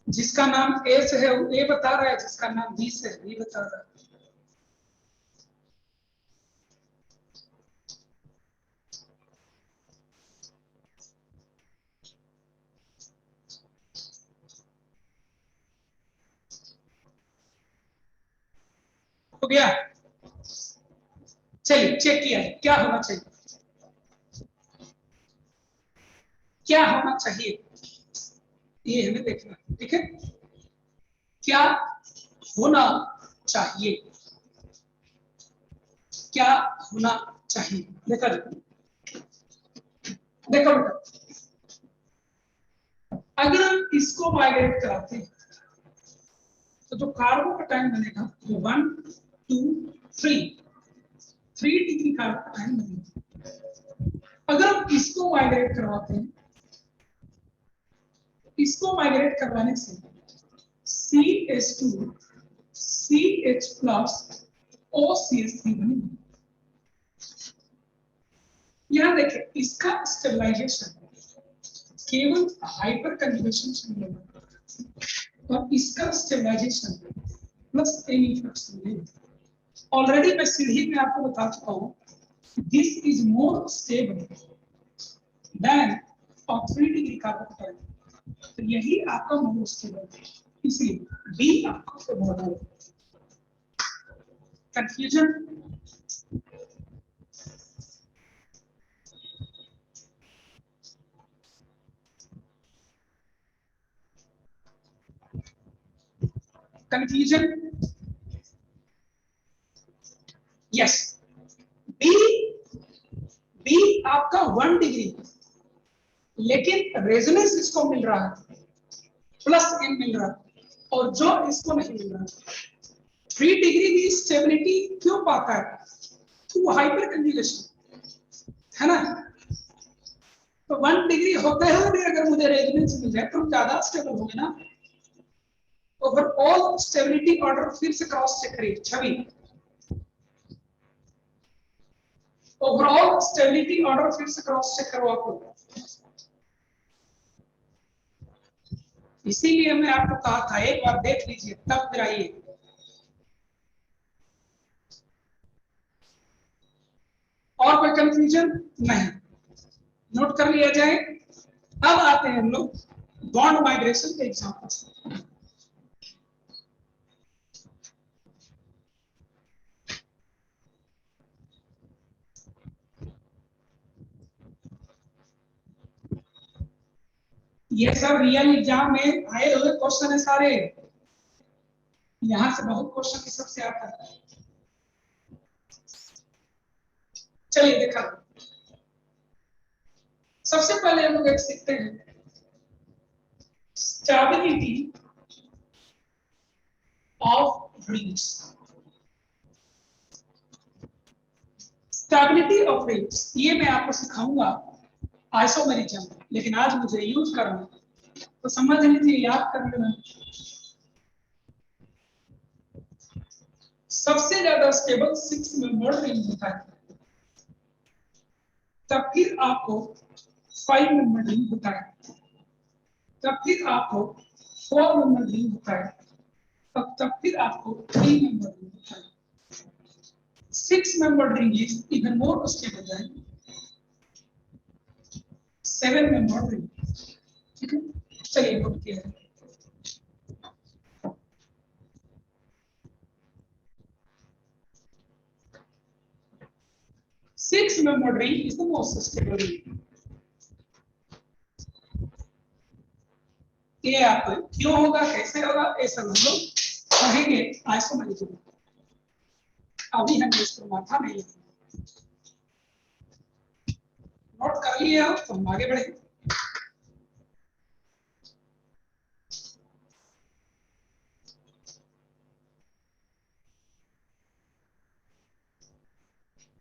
जिसका नाम ए से है वो ए बता रहा है, जिसका नाम बी से है बी बता रहा है। हो गया? चलिए चेक किया है क्या होना चाहिए, क्या होना चाहिए ये हमें देखना है। ठीक है, क्या होना चाहिए, क्या होना चाहिए? देखा देखो, देखो बेटा, अगर हम इसको माइग्रेट कराते हैं तो जो कार्बोकटायन बनेगा वो 1 2 3 डिग्री कार्बोकटायन बनेगा। अगर हम इसको माइग्रेट करवाते हैं, इसको माइग्रेट करवाने से CH2 CH प्लस OCH3 बनेगा। यहां देखिए इसका स्टेबलाइजेशन केवल हाइपर कंजुगेशन से मिलेगा और इसका स्टेबलाइजेशन प्लस एनी फ्लक्स मिलेगा। ऑलरेडी मैं सीढ़ी में आपको बता चुका हूं this is more stable then और 3 डिग्री कार्बोकटायन, तो यही आपका मोर स्टेबल है, इसलिए बी आपका फेवरेबल है। Confusion? Confusion? Yes, B B आपका 1 डिग्री, लेकिन रेजोनेंस इसको मिल रहा है प्लस एन मिल रहा है, और जो इसको नहीं मिल रहा। 3 डिग्री भी स्टेबिलिटी क्यों पाता है? थ्रू हाइपर कंजुगेशन, है ना? तो 1 डिग्री होते हुए अगर मुझे रेजोनेंस मिल जाए तो ज्यादा स्टेबल होंगे ना। ओवरऑल स्टेबिलिटी ऑर्डर फिर से क्रॉस चेक करिए छवि। ओवरऑल स्टेबिलिटी ऑर्डर फिर से क्रॉस चेक करो आप लोग। इसीलिए मैं आपको कहा था एक बार देख लीजिए तब फिर आइए। और कोई कंफ्यूजन नहीं, नोट कर लिया जाए। अब आते हैं हम लोग बॉन्ड माइग्रेशन के एग्जांपल। ये सब रियल एग्जाम में आए हुए क्वेश्चन है सारे, यहां से बहुत क्वेश्चन इस सबसे आता है। चलिए देखा, सबसे पहले हम लोग एक सीखते हैं stability of rings. Stability of rings ये मैं आपको सिखाऊंगा आइसोमेरिज्म, लेकिन आज मुझे यूज करना तो समझ लीजिए, याद कर लेना। सबसे ज्यादा स्टेबल 6 मेंबर रिंग होता है, तब फिर आपको 5 मेंबर रिंग होता है, तब फिर आपको 4 मेंबर रिंग होता है, तब फिर आपको 3 मेंबर रिंग होता है। 6 membered ring is even more stable than 7 membered ring। ठीक है, चलिए नोट किया है। Six membered ring is the most stable ring। ये आप क्यों होगा, कैसे होगा, ये सब हम लोग कहेंगे आइसोमेरिज्म। अभी हम इसको माथा नहीं लेंगे। नोट कर लिए हो तो हम आगे बढ़े।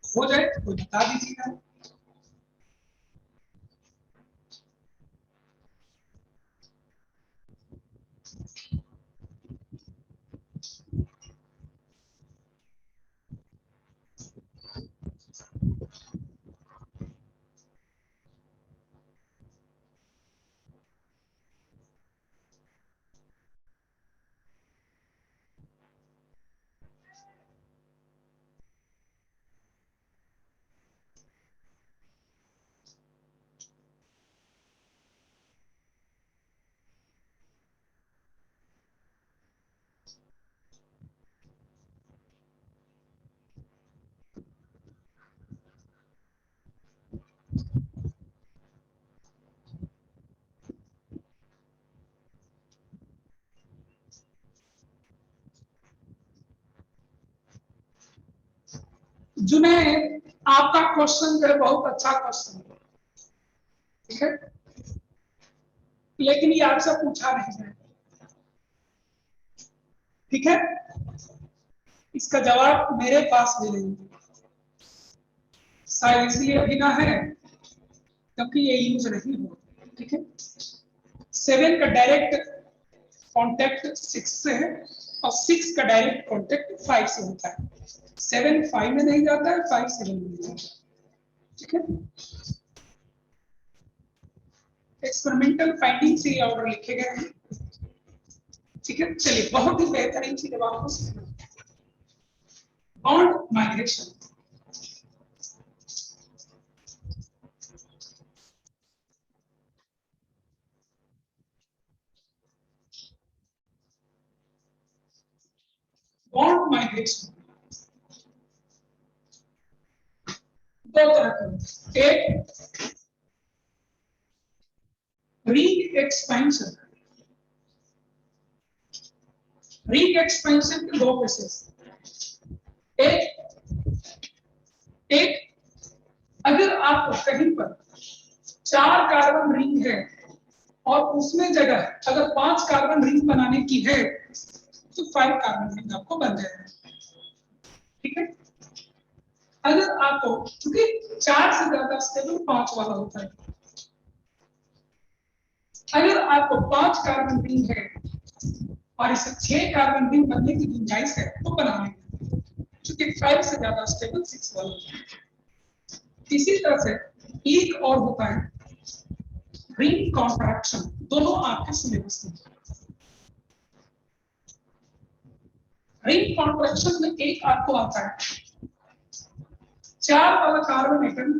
हो जाए तो कोई बता दीजिएगा। जुनैद, आपका क्वेश्चन जो है बहुत अच्छा क्वेश्चन है, ठीक है, लेकिन ये आपसे पूछा नहीं है, ठीक है। इसका जवाब मेरे पास भी नहीं है, शायद इसलिए अभी ना है क्योंकि ये यूज नहीं हो, ठीक है। 7 का डायरेक्ट कांटेक्ट 6 से है और 6 का डायरेक्ट कांटेक्ट 5 से होता है। 7 5 में नहीं जाता है, 5 7 में नहीं जाता है, ठीक है। एक्सपेरिमेंटल फाइंडिंग से ये ऑर्डर लिखे गए हैं, ठीक है। चलिए बहुत ही बेहतरीन चीज अब आपको सीखना, बॉन्ड माइग्रेशन। बॉन्ड माइग्रेशन दो तरह के, एक रिंग एक्सपेंशन। रिंग एक्सपेंशन के दो केसेस, एक अगर आप कहीं पर 4 कार्बन रिंग है और उसमें जगह अगर 5 कार्बन रिंग बनाने की है तो 5 कार्बन रिंग आपको बन जाएगा, ठीक है। अगर आपको, क्योंकि 4 से ज्यादा स्टेबल 5 वाला होता है, अगर आपको 5 कार्बन रिंग है और इसे 6 कार्बन रिंग बनने की गुंजाइश है तो बना लेंगे, क्योंकि 5 से ज्यादा स्टेबल 6 वाला। इसी तरह से एक और होता है रिंग कॉन्ट्रैक्शन, दोनों आपके सिलेबस में। रिंग कॉन्ट्रैक्शन में एक आपको आता है 4 वाला कार्बन एटम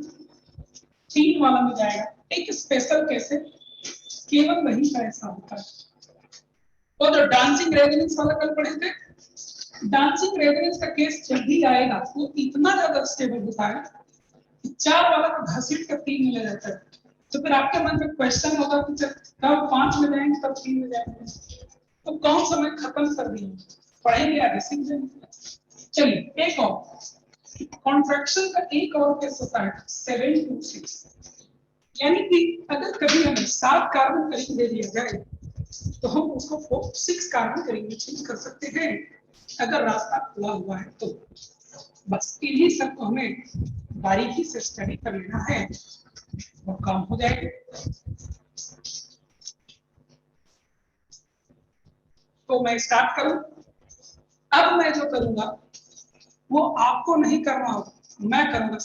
3 वाला में जाएगा, एक स्पेशल केस है, केवल वही का ऐसा होता है। और जो डांसिंग रेजोनेंस वाला कल पढ़े थे, डांसिंग रेजोनेंस का केस जब भी आएगा वो इतना ज्यादा स्टेबल होता है कि 4 वाला को घसीट कर 3 में ले जाता है। तो फिर आपके मन में क्वेश्चन होगा कि कब 5 में जाएंगे तब 3 में जाएंगे, तो कौन समय खत्म कर दिए, पढ़ेंगे आगे सीख जाएंगे। चलिए एक और कॉन्ट्रैक्शन का एक और केस होता है 7 to 6, यानी कि अगर कभी हमें 7 कार्बन करीब दे दिया जाए तो हम उसको 6 कार्बन करीब में चेंज कर सकते हैं अगर रास्ता खुला हुआ है तो। बस इन्हीं सब को हमें बारीकी से स्टडी कर लेना है और काम हो जाएगा। तो मैं स्टार्ट करूं। अब मैं जो करूंगा वो आपको नहीं करना होगा, मैं करूंगा।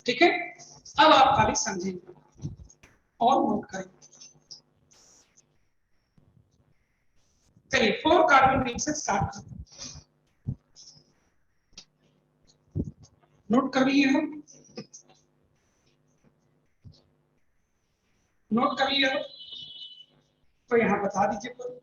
ठीक है, अब आप खाली समझेंगे और नोट करेंगे। चलिए 4 कार्बन रिंग से स्टार्ट करते हैं। नोट कर लिए हम, नोट कर लिए हो तो यहां बता दीजिए कोई।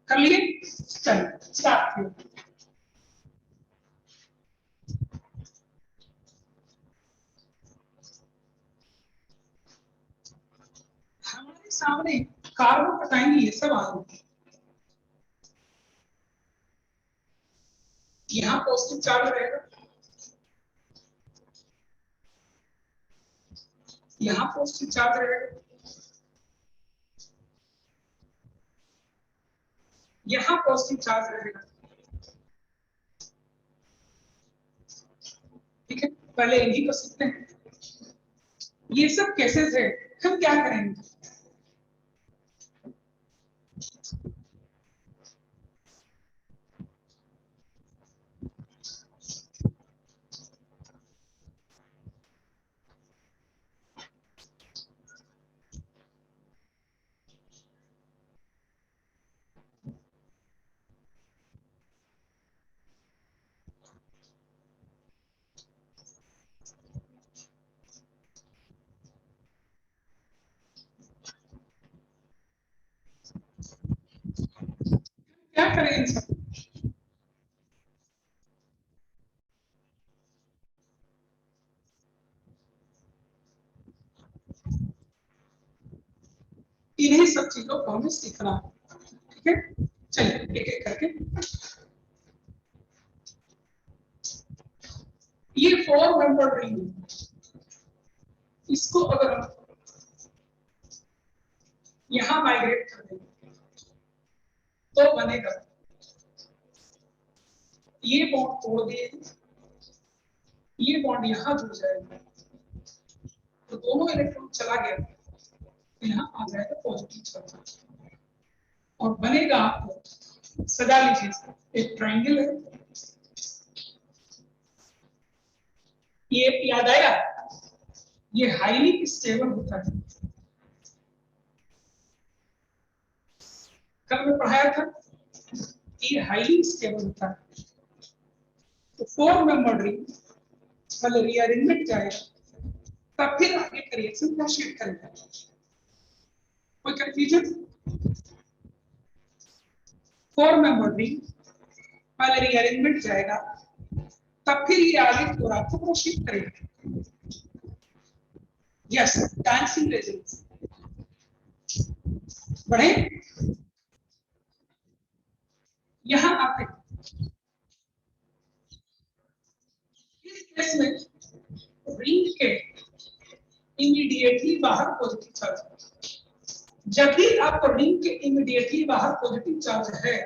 कर लिए, चलिए स्टार्ट करिए। हमारे सामने कार्बन बताएंगे ये सब आगे। यहाँ पॉजिटिव चार्ज रहेगा, यहाँ पॉजिटिव चार्ज रहेगा, यहाँ पॉजिटिव चार्ज रहेगा। ठीक है, पहले इन्हीं को सीखते हैं। ये सब केसेस है, हम क्या करेंगे, क्या करें इन सब। इन्हीं सब चीजों को हमें सीखना है। ठीक है, चलिए एक एक करके। ये 4 मेंबर रिंग, इसको अगर हम यहाँ माइग्रेट कर देंगे तो बनेगा, ये बॉन्ड तोड़ दिए, ये बॉन्ड यहाँ जुड़ जाएगा, तो दोनों इलेक्ट्रॉन चला गया, यहाँ आ जाएगा पॉजिटिव चार्ज और बनेगा आपको, सजा लीजिए एक ट्रायंगल है, ये याद आया, ये हाईली स्टेबल होता है। कल मैं पढ़ाया था, ये हाईली स्टेबल होता है। तो 4 मेंबर रिंग पहले रीअरेंजमेंट जाएगा, तब फिर आगे का रिएक्शन प्रोसीड करेगा। कोई कंफ्यूजन? 4 मेंबर रिंग, पहले रीअरेंजमेंट जाएगा, तब फिर ये आगे थोड़ा तो प्रोसीड करेगा। Yes, dancing resonance. बढ़े, यहां आते इस केस में रिंग के इमीडिएटली बाहर पॉजिटिव चार्ज है। जब भी आपको रिंग के इमीडिएटली बाहर पॉजिटिव चार्ज है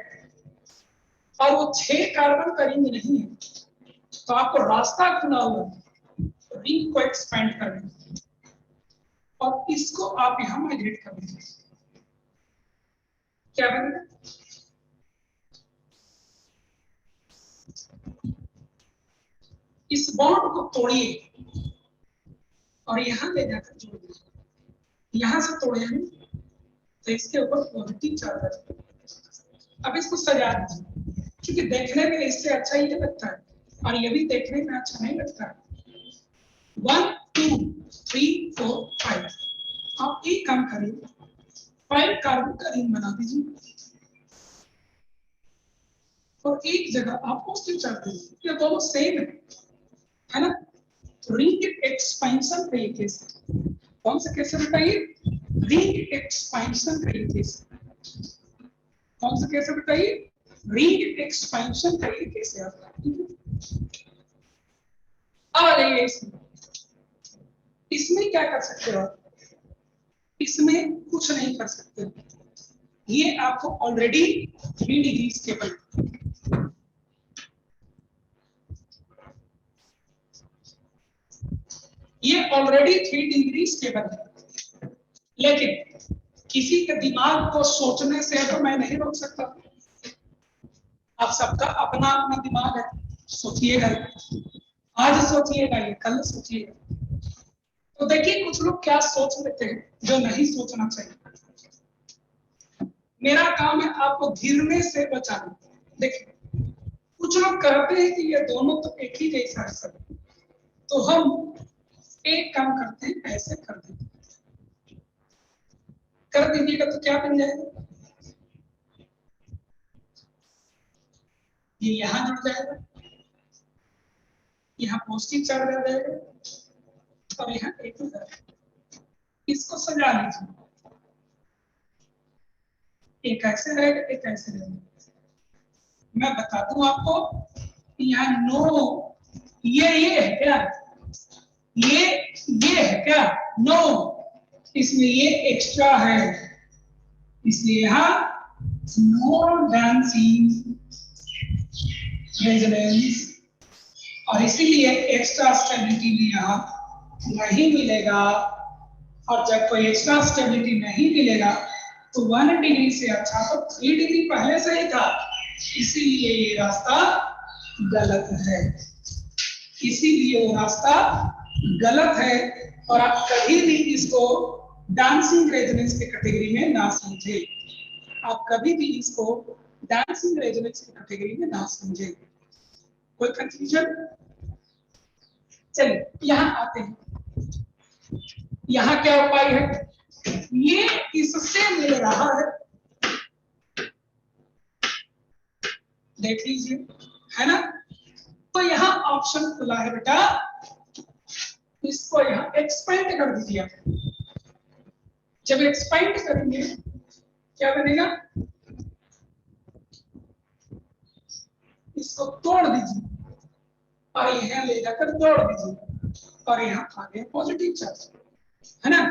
और वो 6 कार्बन का रिंग नहीं है, तो आपको रास्ता खुला हुआ रिंग को एक्सपेंड करने, और इसको आप यहां माइग्रेट कर दीजिए। क्या बनेगा? इस बॉन्ड को तोड़िए और यहां ले जाकर जोड़ दीजिए। यहां से तोड़े हैं तो इसके ऊपर पॉजिटिव चार्ज है। अब इसको सजा दीजिए, क्योंकि देखने में इससे अच्छा ये लगता है और ये भी देखने में अच्छा नहीं लगता है। 1 2 3 4 5, आप एक काम करिए, 5 कार्बन का रिंग बना दीजिए और एक जगह आप पॉजिटिव चार्ज दीजिए। ये दोनों सेम है ना? रिंग एक्सपेंशन का ये केस है। कौन सा केस बताइए? रिंग एक्सपेंशन का ये केस है। कौन सा केस बताइए? रिंग एक्सपेंशन का ये केस है आपका। अब आ जाइए इसमें क्या कर सकते हो? इसमें कुछ नहीं कर सकते, ये आपको ऑलरेडी 3 डिग्री स्टेबल, ये ऑलरेडी 3 डिग्री स्टेबल है। लेकिन किसी के दिमाग को सोचने से तो मैं नहीं रोक सकता। आप सबका अपना अपना दिमाग है, सोचिएगा, आज सोचिएगा, ये कल सोचिएगा। तो देखिए कुछ लोग क्या सोच लेते हैं जो नहीं सोचना चाहिए। मेरा काम है आपको गिरने से बचाना। देखिए कुछ लोग कहते हैं कि ये दोनों तो एक ही जैसा है सब, तो हम एक काम करते हैं, ऐसे कर देते, कर दीजिएगा तो क्या बन जाएगा? ये यहां जुड़ जाएगा, यहाँ पॉजिटिव चार्ज आ जाएगा और यहाँ एक हो जाएगा। इसको सजा लीजिए, एक ऐसे रहेगा, एक ऐसे रहेगा। मैं बता दूं आपको, यहाँ नो, ये है क्या? ये है क्या? नो, इसमें ये एक्स्ट्रा है, इसलिए यहाँ नो डांसिंग रेजोनेंस, और इसीलिए एक्स्ट्रा स्टेबिलिटी भी यहाँ नहीं मिलेगा। और जब कोई एक्स्ट्रा स्टेबिलिटी नहीं मिलेगा तो 1 डिग्री से अच्छा तो 3 डिग्री पहले से ही था, इसीलिए ये रास्ता गलत है, इसीलिए वो रास्ता गलत है। और आप कभी भी इसको डांसिंग रेजोनेंस की कैटेगरी में ना समझे, आप कभी भी इसको डांसिंग रेजोनेंस की कैटेगरी में ना समझे। कोई कंफ्यूजन? चलिए यहां आते हैं, यहां क्या उपाय है? ये इससे मिल रहा है, देख लीजिए, है ना? तो यहाँ ऑप्शन खुला है बेटा, इसको यहाँ एक्सपेंड कर दीजिए। जब एक्सपेंड करेंगे क्या बनेगा? इसको तोड़ दीजिए और यहाँ ले जाकर जोड़ दीजिए और यहाँ आ गया पॉजिटिव चार्ज, है ना?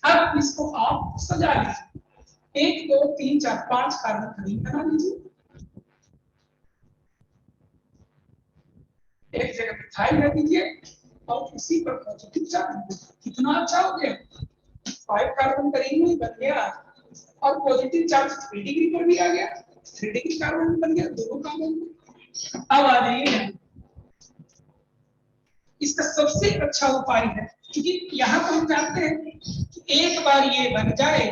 अब इसको आप सजा लीजिए, 1 2 3 4 5 कार्बन का रिंग बना लीजिए, एक जगह मिथाइल रख दीजिए और इसी पर पॉजिटिव चार्ज। कितना अच्छा हो गया, 5 कार्बन का रिंग भी बन गया और पॉजिटिव चार्ज 3 डिग्री पर भी आ गया, 3 डिग्री कार्बन बन गया, दोनों काम हो गए। अब आ जाइए, इसका सबसे अच्छा उपाय है, क्योंकि यहाँ पर हम जानते हैं कि एक बार ये बन जाए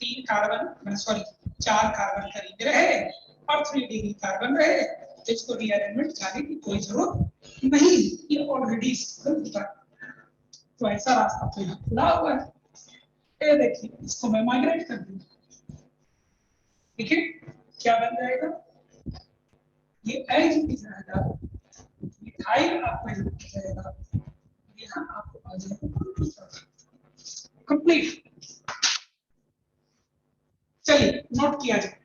3 कार्बन सॉरी 4 कार्बन का रिंग रहे और 3 डिग्री कार्बन रहे, तो इसको रीअरेंजमेंट जाने की कोई जरूरत नहीं, ये ऑलरेडी होता है। तो ऐसा रास्ता तो यहाँ खुला हुआ है। ये देखिए, इसको मैं माइग्रेट कर दूं, ठीक है, क्या बन जाएगा, ये एज इट इज रहेगा, मिथाइल आपका हो जाएगा, यहाँ आपको आ जाएगा कंप्लीट। चलिए नोट किया जाए,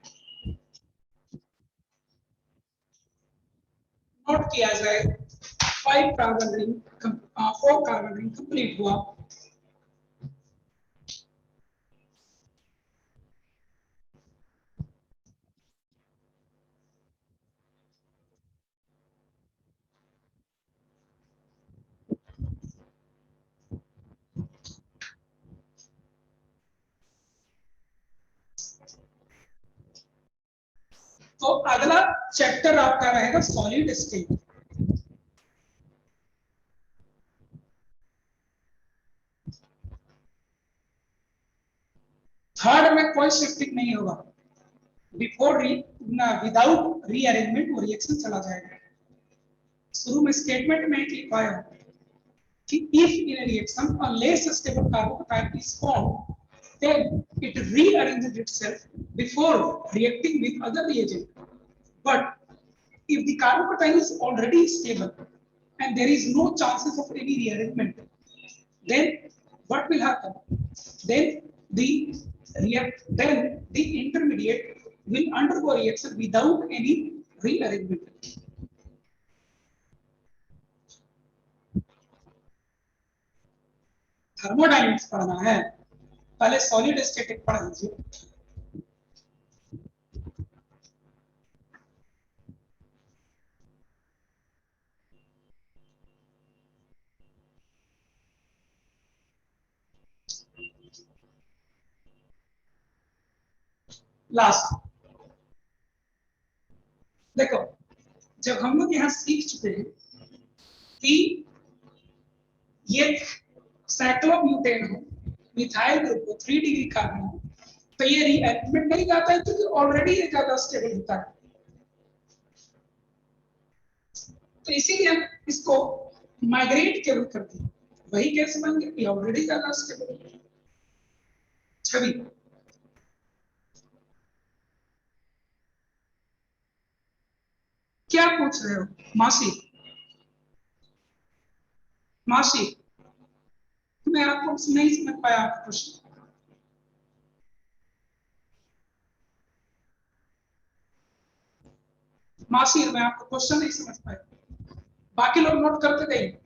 नोट किया जाए, 5 carbon ring 4 carbon ring complete हुआ। तो अगला चैप्टर आपका रहेगा सॉलिड स्टेट। थर्ड में कोई शिफ्टिंग नहीं होगा, बिफोर विदाउट रीअरेंजमेंट वो रिएक्शन चला जाएगा। शुरू में स्टेटमेंट में एक लिखवाया कि if in a reaction a less stable carbocation is formed, then it rearranges itself before reacting with other reagent. But if the carbocation is already stable and there is no chances of any rearrangement, then what will happen? Then the intermediate will undergo reaction without any rearrangement. Thermodynamics पढ़ना है, पहले solid static पढ़ लीजिए। Last देखो, जब हम लोग यहाँ सीख चुके हैं कि ये साइक्लोब्यूटेन हो, मिथाइल ग्रुप हो, 3 डिग्री कार्बन हो, तो ये रीअरेंजमेंट नहीं जाता है क्योंकि ऑलरेडी ये ज्यादा स्टेबल होता है। तो इसीलिए हम इसको माइग्रेट केवल करते हैं, वही कैसे बन गया कि ऑलरेडी ज्यादा स्टेबल है। छवि क्या पूछ रहे हो मासी? मासी मैं आपको नहीं समझ पाया आपका प्रश्न। मासी मैं आपको क्वेश्चन नहीं समझ पाया, बाकी लोग नोट करते गए।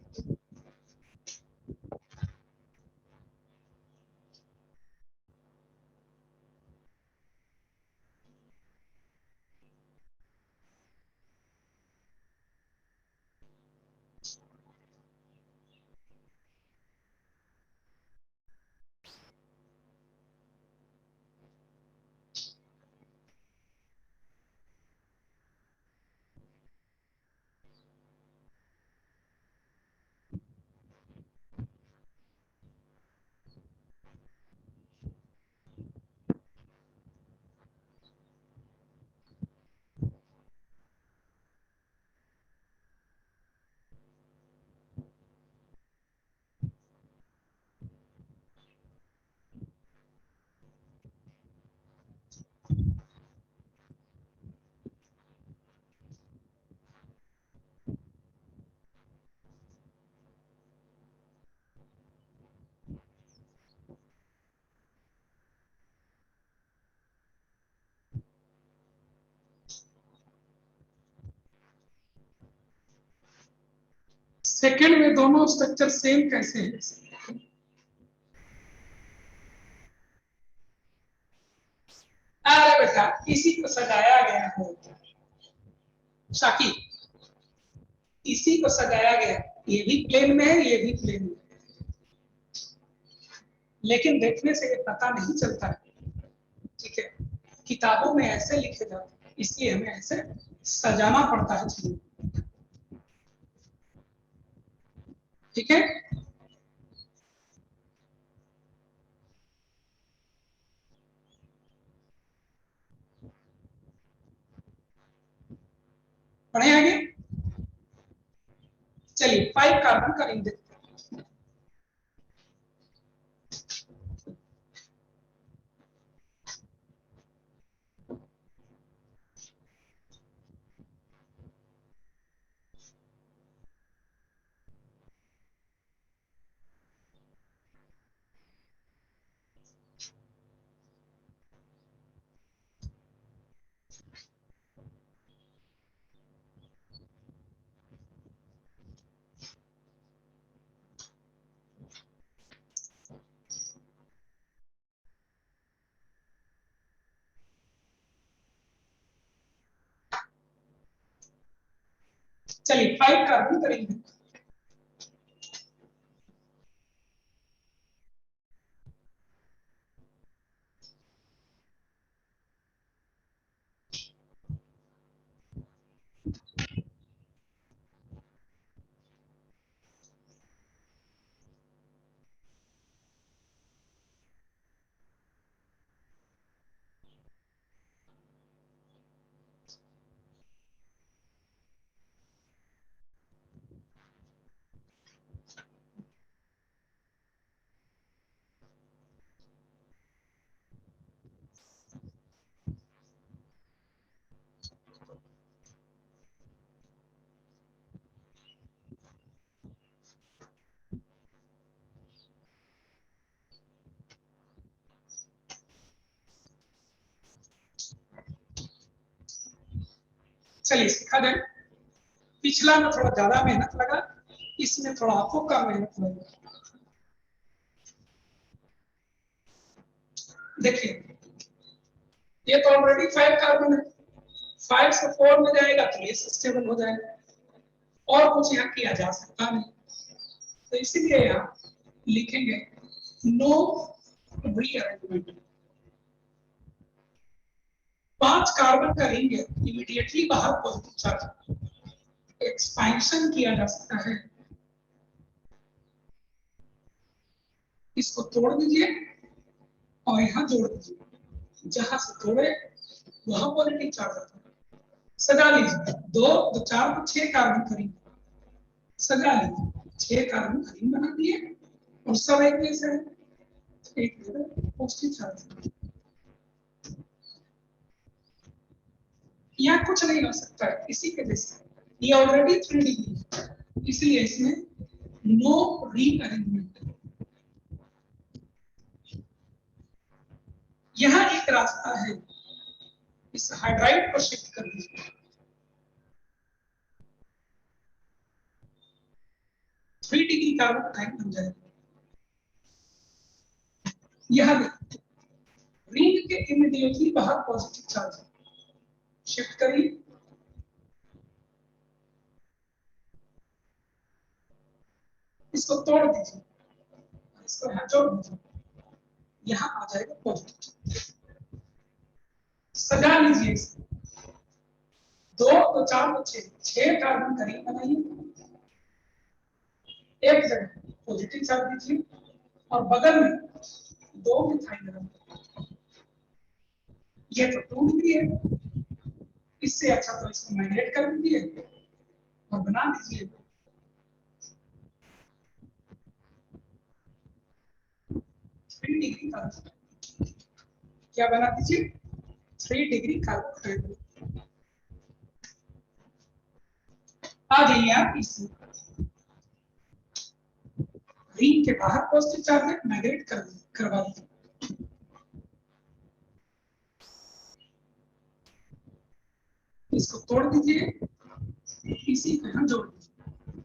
सेकंड में दोनों स्ट्रक्चर सेम कैसे है? अरे बेटा इसी को सजाया गया है शाकी, इसी को सजाया गया, ये भी प्लेन में है, ये भी प्लेन में है, लेकिन देखने से ये पता नहीं चलता है। ठीक है, किताबों में ऐसे लिखे जाते हैं, इसलिए हमें ऐसे सजाना पड़ता है चीजों। ठीक है, पढ़े आगे। चलिए 5 कार्बन का रिंग देखते हैं। चलिए 5 कार्बन करेंगे। चलिए सिखा दें। पिछला में थोड़ा ज्यादा मेहनत लगा, इसमें थोड़ा आपको कम मेहनत लगा। देखिए ये तो ऑलरेडी 5 कार्बन है, 5 से 4 में जाएगा तो ये स्टेबल हो जाएगा, और कुछ यहाँ किया जा सकता नहीं। तो इसीलिए यहाँ लिखेंगे नो रीअरेंजमेंट। 5 कार्बन का रिंग है, इमीडिएटली बाहर पॉजिटिव चार्ज एक्सपेंशन किया जा सकता है। इसको तोड़ दीजिए और यहाँ जोड़ दीजिए, जहां से तोड़े वहां पॉजिटिव चार्ज आता है। सजा लीजिए, 2 2 4 तो 6 कार्बन का रिंग सजा लीजिए, 6 कार्बन का रिंग बना दिए और सब एक जैसे है, एक पॉजिटिव चार्ज। यहाँ कुछ नहीं हो सकता है इसी के जैसे, ये ऑलरेडी 3 डिग्री है, इसलिए इसमें नो रीअरेंजमेंट। यहाँ एक रास्ता है, इस हाइड्राइड को शिफ्ट कर दीजिए, 3 डिग्री कार्बन टाइप बन जाएगा। यह रिंग के इमीडिएटली बाहर पॉजिटिव चार्ज शिफ्ट करिए, इसको तोड़ दीजिए, इसको यहाँ जोड़ दीजिए, यहाँ आ जाएगा पॉजिटिव। सजा लीजिए इसे, 2 2 4 तो 6 कार्बन का रिंग बनाइए, एक जगह पॉजिटिव चार्ज दीजिए और बगल में 2 मिथाइल रख। ये तो टूट भी है, इससे अच्छा तो इसको माइग्रेट कर दीजिए और बना दीजिए 3 डिग्री कार्बन। क्या बना दीजिए 3 डिग्री कार्बन। आ जाइए आप इस रिंग के बाहर पॉजिटिव चार्ज माइग्रेट करवा दीजिए। इसको तोड़ दीजिए, इसी को यहाँ जोड़ दीजिए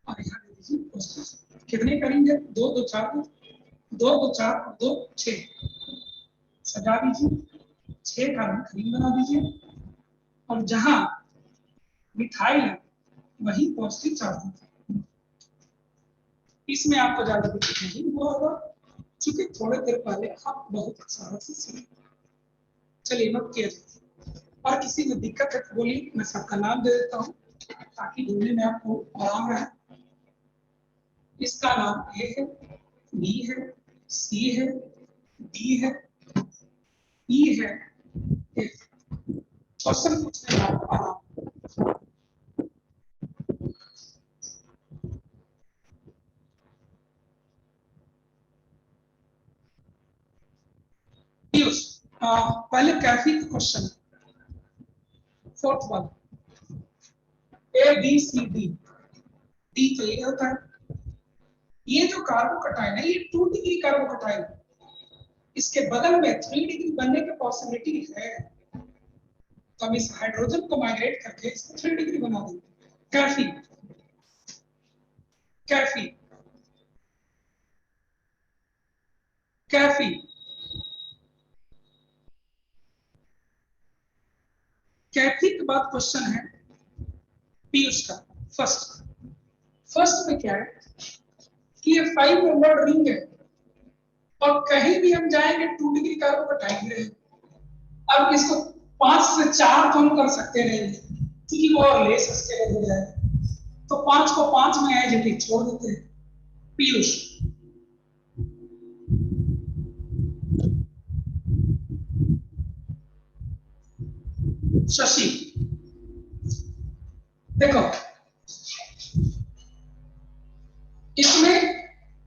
और यहाँ दे दीजिए पॉजिटिव। कितने करेंगे 2 2 4 2 2 4 2 6 सजा दीजिए, 6 कार्बन का रिंग बना दीजिए और जहां मिथाइल है वही पॉजिटिव चार्ज दीजिए। इसमें आपको ज्यादा दिक्कत नहीं हुआ होगा, क्योंकि थोड़े देर पहले आप बहुत सारा से सीखे। चलिए नोट किया जाए, और किसी में दिक्कत है तो बोलिए, मैं सबका नाम दे देता हूँ ताकि ढूंढने में आपको आराम रहे। इसका नाम ए है, बी है, सी है, डी है, ई है, एफ। क्वेश्चन पूछने में आपको आराम। पहले कैफी का question, 4th one, A B C D, D तो ये होता है। ये जो कार्बोकटाइन है ये 2 डिग्री कार्बोकटाइन, इसके बगल में 3 डिग्री बनने की पॉसिबिलिटी है, तो हम इस हाइड्रोजन को माइग्रेट करके इसको 3 डिग्री बना देंगे। कैफी कैफी कैफी कैफी के बाद क्वेश्चन है पीयूष का, फर्स्ट फर्स्ट में क्या है कि ये 5 मेंबर्ड रिंग है और कहीं भी हम जाएंगे 2 डिग्री कार्बोकटाइन रहेगा। अब इसको 5 से 4 तो हम कर सकते नहीं क्योंकि वो लेस स्केलेबल हो जाएगा, तो 5 को 5 में एज इट इज छोड़ देते हैं। पीयूष, शशि, देखो इसमें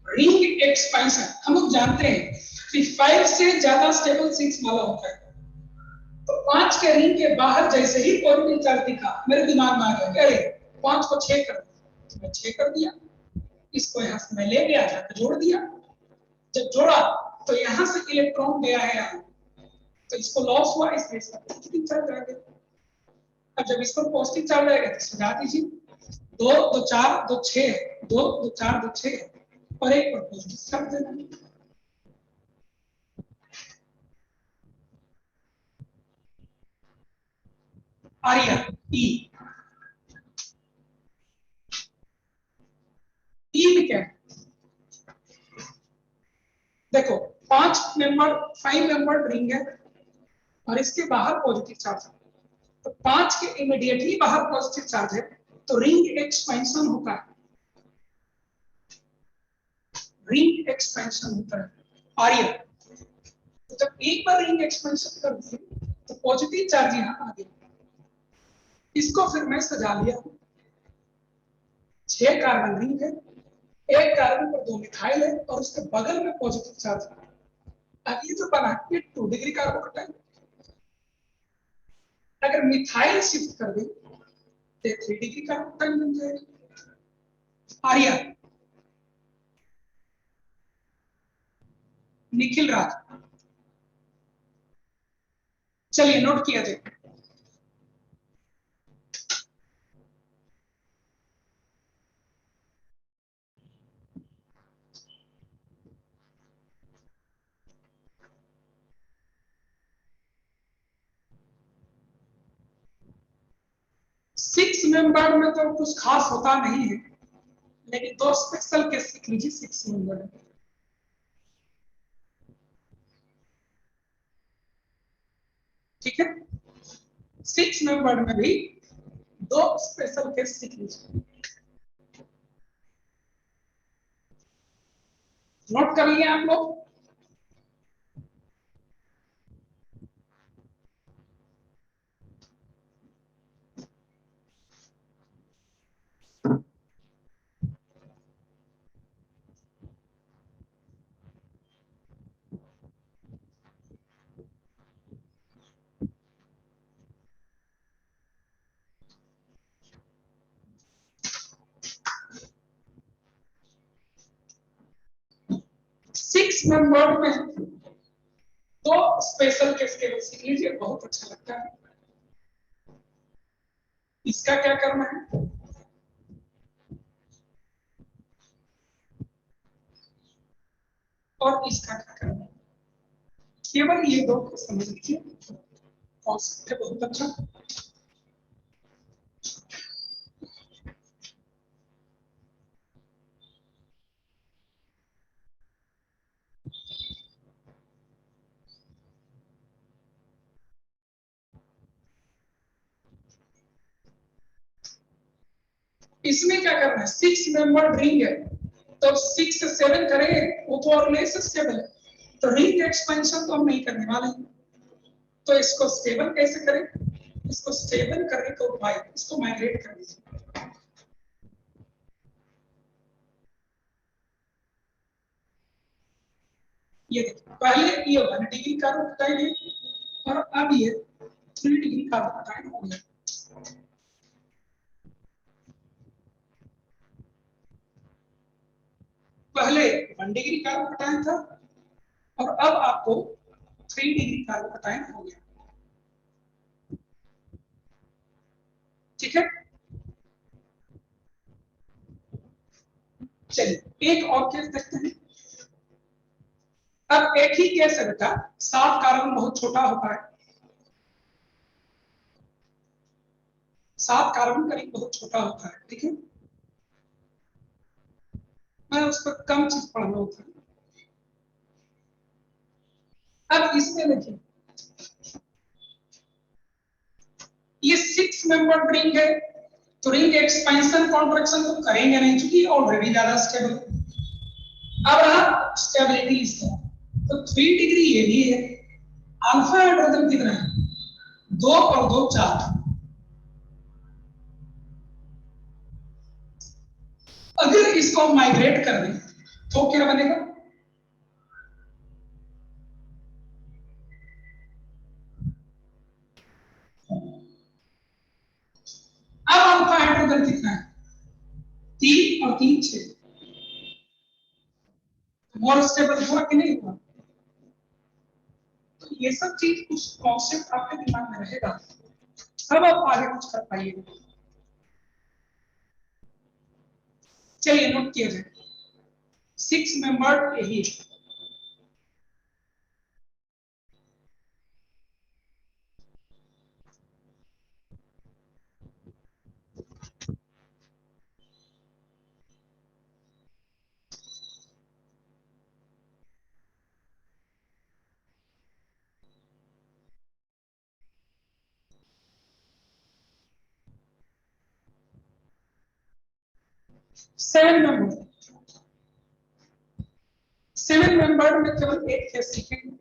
रिंग एक्सपेंशन हम लोग जानते हैं कि 5 से ज्यादा स्टेबल 6 वाला होता है, तो 5 के रिंग के बाहर जैसे ही पॉजिटिव चार्ज दिखा मेरे दिमाग में आ गया अरे 5 को 6 कर दिया, तो मैं 6 कर दिया, इसको यहां से मैं ले गया जाकर जोड़ दिया, जब जोड़ा तो यहां से इलेक्ट्रॉन गया है यहाँ, तो इसको लॉस हुआ, इसलिए इसका पॉजिटिव चार्ज आ गया। अब जब इस पर पॉजिटिव चार्ज आएगा तो सजा दीजिए, 2 2 4 2 6 2 2 4 2 6 और एक पर पॉजिटिव चार्ज देना। आर्या ई में क्या है देखो 5 मेंबर रिंग है और इसके बाहर पॉजिटिव चार्ज है, तो 5 के इमीडिएटली बाहर पॉजिटिव चार्ज है तो रिंग एक्सपेंशन होता है, रिंग एक्सपेंशन होता है। आर्य तो जब एक बार रिंग एक्सपेंशन कर दी तो पॉजिटिव चार्ज यहाँ आ गया, इसको फिर मैं सजा लिया, 6 कार्बन रिंग है, एक कार्बन पर 2 मिथाइल है और उसके बगल में पॉजिटिव चार्ज है। अब ये जो बना ये 2 डिग्री कार्बोकटाइन, अगर मिथाइल शिफ्ट कर दे तो 3 डिग्री कार्बोकटाइन बन जाएगा। आर्या निखिल राज, चलिए नोट किया जाए। सिक्स मेंबर में तो कुछ खास होता नहीं है, लेकिन 2 स्पेशल केस लिख लीजिए 6 मेंबर। ठीक है, 6 मेंबर में भी 2 स्पेशल केस लिख लीजिए, नोट कर लिए आप लोग। सिक्स मेंबर में 2 स्पेशल केस केवल सीख लीजिए, बहुत अच्छा लगता है। इसका क्या करना है, और इसका क्या करना है, केवल ये 2 को समझ लीजिए, कॉन्सेप्ट है बहुत अच्छा। इसमें क्या करना है, 6 मेंबर रिंग है तो 6 से 7 करेंगे वो तो और लेस स्टेबल है, तो रिंग एक्सपेंशन तो हम नहीं करने वाले, तो इसको स्टेबल कैसे करें, इसको स्टेबल करने का उपाय, इसको माइग्रेट कर दीजिए। ये देखिए पहले ये 1 डिग्री कार्बोकटाइन है और अब ये 3 डिग्री कार्बोकटाइन हो गया। पहले 1 डिग्री कार्बोकटाइन था और अब आपको 3 डिग्री कार्बोकटाइन हो गया। ठीक है, चलिए एक और केस देखते हैं। अब एक ही केस है बेटा, 7 कार्बन बहुत छोटा होता है, 7 कार्बन का रिंग बहुत छोटा होता है, ठीक है, मैं उस पर कम चीज पढ़ना होता है। अब इसमें देखिए ये 6 मेंबर रिंग है, तो रिंग एक्सपेंशन कॉन्ट्रैक्शन तो करेंगे नहीं क्योंकि ऑलरेडी ज्यादा स्टेबल। अब रहा स्टेबिलिटी इसका, तो 3 डिग्री ये भी है। अल्फा हाइड्रोजन कितना है, 2 और 2 4। अगर इसको माइग्रेट कर दें तो क्या बनेगा, अब अल्फा हाइड्रोजन कितना है, 3 और 3 6। मोर स्टेबल हुआ कि नहीं हुआ। तो ये सब चीज कुछ कॉन्सेप्ट आपके दिमाग में रहेगा, तब आप आगे कुछ कर पाइएगा। चलिए नोट किया जाए, 6 मेंबर यही है। सेवन मेंबर में केवल एक केस सीखेंगे।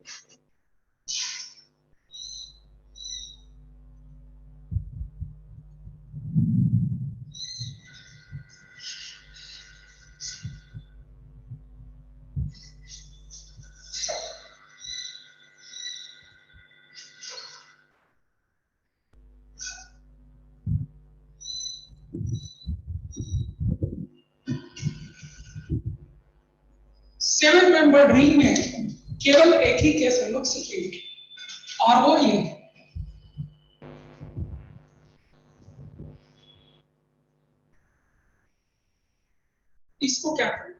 सेवन मेंबर रिंग में केवल एक ही केस हम लोग सीखेंगे और वो ये, इसको क्या करें।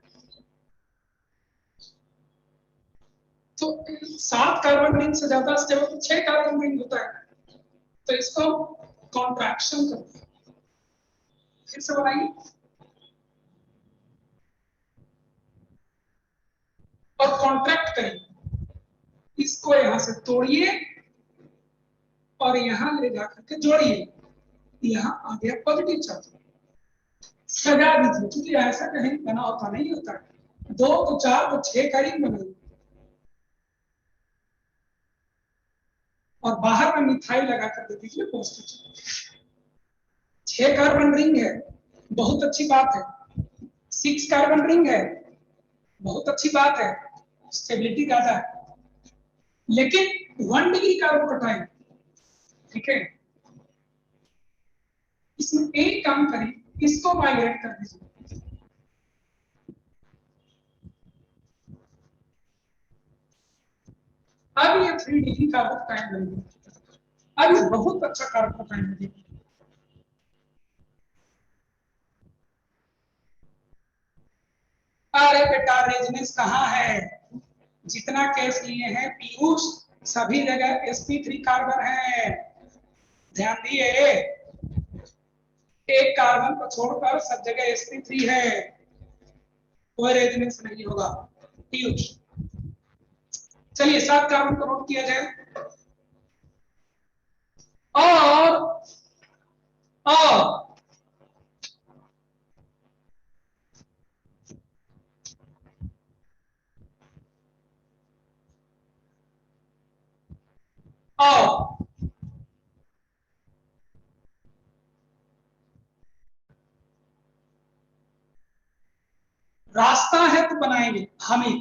तो 7 कार्बन रिंग से ज्यादा स्टेबल तो 6 कार्बन रिंग होता है, तो इसको कॉन्ट्रैक्शन करते हैं, फिर से बनाइए और कॉन्ट्रैक्ट करिए, इसको यहां से तोड़िए और यहां ले जाकर के जोड़िए, यहां आ गया पॉजिटिव चार्ज। सजा दीजिए क्योंकि ऐसा कहीं बना होता नहीं होता है, 2 तो 4 तो 6 का रिंग बनाइए और बाहर में मिथाइल लगा कर दे दीजिए पॉजिटिव चार्ज। 6 कार्बन रिंग है, बहुत अच्छी बात है। 6 कार्बन रिंग है, बहुत अच्छी बात है, स्टेबिलिटी ज्यादा है, लेकिन 1 डिग्री कार्बोकटाइन, ठीक है, इसमें एक काम करें, इसको माइग्रेट कर दीजिए। अब ये 3 डिग्री कार्बोकटाइन बन गया, अब ये बहुत अच्छा कार्बोकटाइन बनेगा। अरे बेटा रेजनेंस कहाँ है, जितना केस लिए हैं पीयूष सभी जगह sp3 कार्बन है, ध्यान दिए, एक कार्बन को छोड़कर सब जगह sp3 है, कोई रेजनेंस नहीं होगा पीयूष। चलिए 7 कार्बन को नोट किया जाए और और और रास्ता है तो बनाएंगे हम ही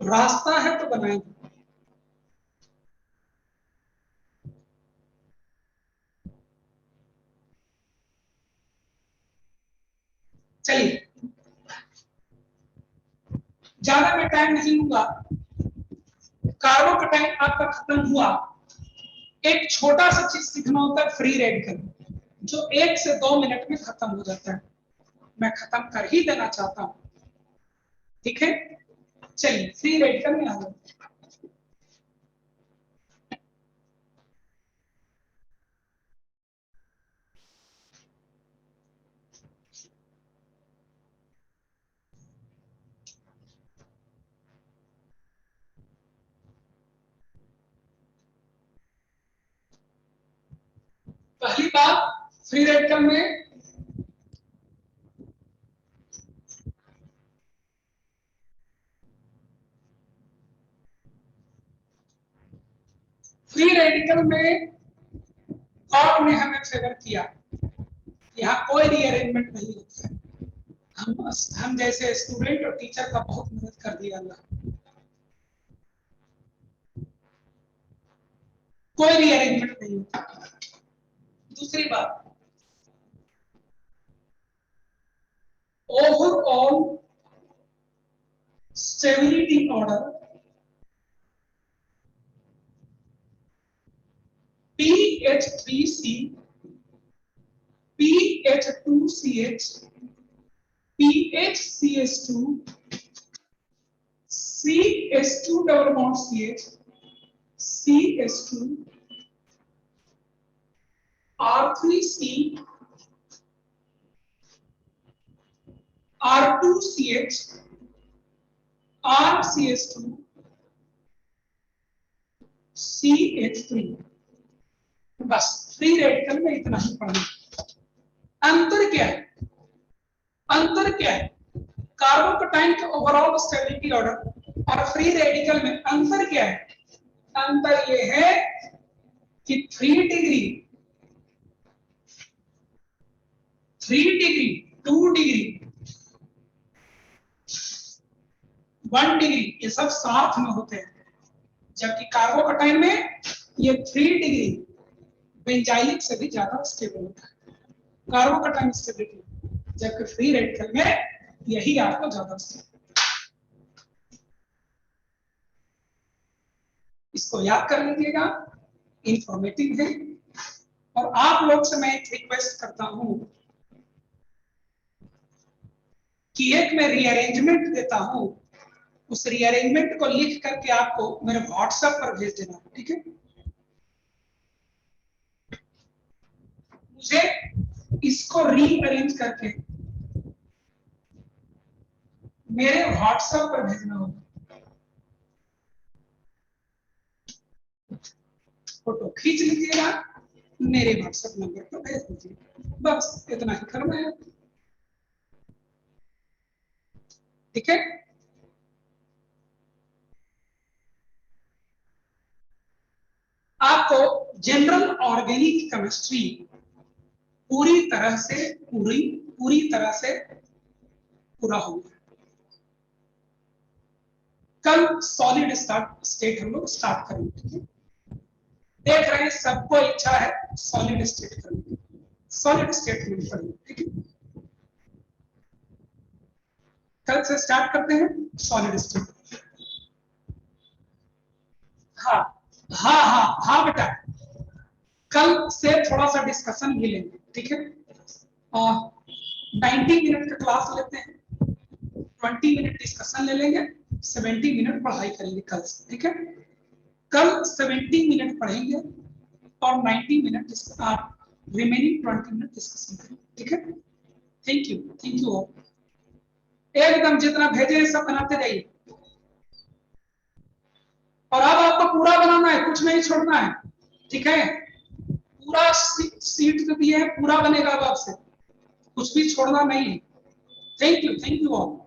रास्ता है तो बनाएंगे। चलिए ज्यादा मैं टाइम नहीं लूंगा, कार्बोकटाइन आपका खत्म हुआ, एक छोटा सा चीज सीखना होता है फ्री रेडिकल, जो 1 से 2 मिनट में खत्म हो जाता है, मैं खत्म कर ही देना चाहता हूं, ठीक है। चलिए फ्री रेडिकल में आ जाओ। पहली बात, फ्री रेडिकल में गॉड ने हमें फेवर किया, यहाँ कोई रीअरेंजमेंट नहीं होता है। हम जैसे स्टूडेंट और टीचर का बहुत मदद कर दिया अल्लाह, कोई रीअरेंजमेंट नहीं होता। दूसरी बात, overall stability order PH3C, PH2CH, PHCH2, CH2 double bond CH, CH2, R3C, R2CH, RCH2, CH3। बस फ्री रेडिकल में इतना ही पढ़ना। अंतर क्या है? अंतर क्या है? कार्बोकटाइन के ओवरऑल स्टेबिलिटी ऑर्डर और फ्री रेडिकल में अंतर क्या है? अंतर यह है कि 3 डिग्री, 3 डिग्री, 2 डिग्री, 1 डिग्री ये सब साथ में होते हैं, जबकि कार्बोकटाइन में ये 3 डिग्री बेंजाइलिक से भी ज्यादा स्टेबल होता है, कार्बोकटाइन स्टेबिलिटी, जबकि फ्री रेडिकल में यही आपको ज्यादा स्टेबल। इसको याद कर लीजिएगा, इंफॉर्मेटिव है। और आप लोग से मैं एक रिक्वेस्ट करता हूं कि एक मैं रीअरेंजमेंट देता हूं, उस रीअरेंजमेंट को लिख करके आपको मेरे व्हाट्सएप पर भेज देना, ठीक है? मुझे इसको रीअरेंज करके मेरे व्हाट्सएप पर भेजना होगा। फोटो खींच लीजिएगा, मेरे व्हाट्सएप नंबर पर भेज दीजिए, बस इतना ही करना है, ठीक है? आपको जनरल ऑर्गेनिक केमिस्ट्री पूरी तरह से पूरा हो गया। कल सॉलिड स्टेट हम लोग स्टार्ट करेंगे, ठीक है? देख रहे हैं सबको इच्छा है सॉलिड स्टेट करने की, सॉलिड स्टेट में पढ़ेंगे, ठीक है? कल से स्टार्ट करते हैं सॉलिड स्टेट। हाँ हाँ हाँ हाँ बेटा, कल से थोड़ा सा डिस्कशन भी लेंगे, ठीक है? 90 मिनट का क्लास लेते हैं, 20 मिनट डिस्कशन ले लेंगे, 70 मिनट पढ़ाई करेंगे कल से, ठीक है? कल 70 मिनट पढ़ेंगे और 90 मिनट रिमेनिंग 20 मिनट डिस्कशन करेंगे, ठीक है? Thank you all. एकदम जितना भेजे हैं सब बनाते जाइए, और अब आपको पूरा बनाना है, कुछ नहीं छोड़ना है, ठीक है? पूरा सीट जो दिए है पूरा बनेगा अब आपसे, कुछ भी छोड़ना नहीं है। Thank you all.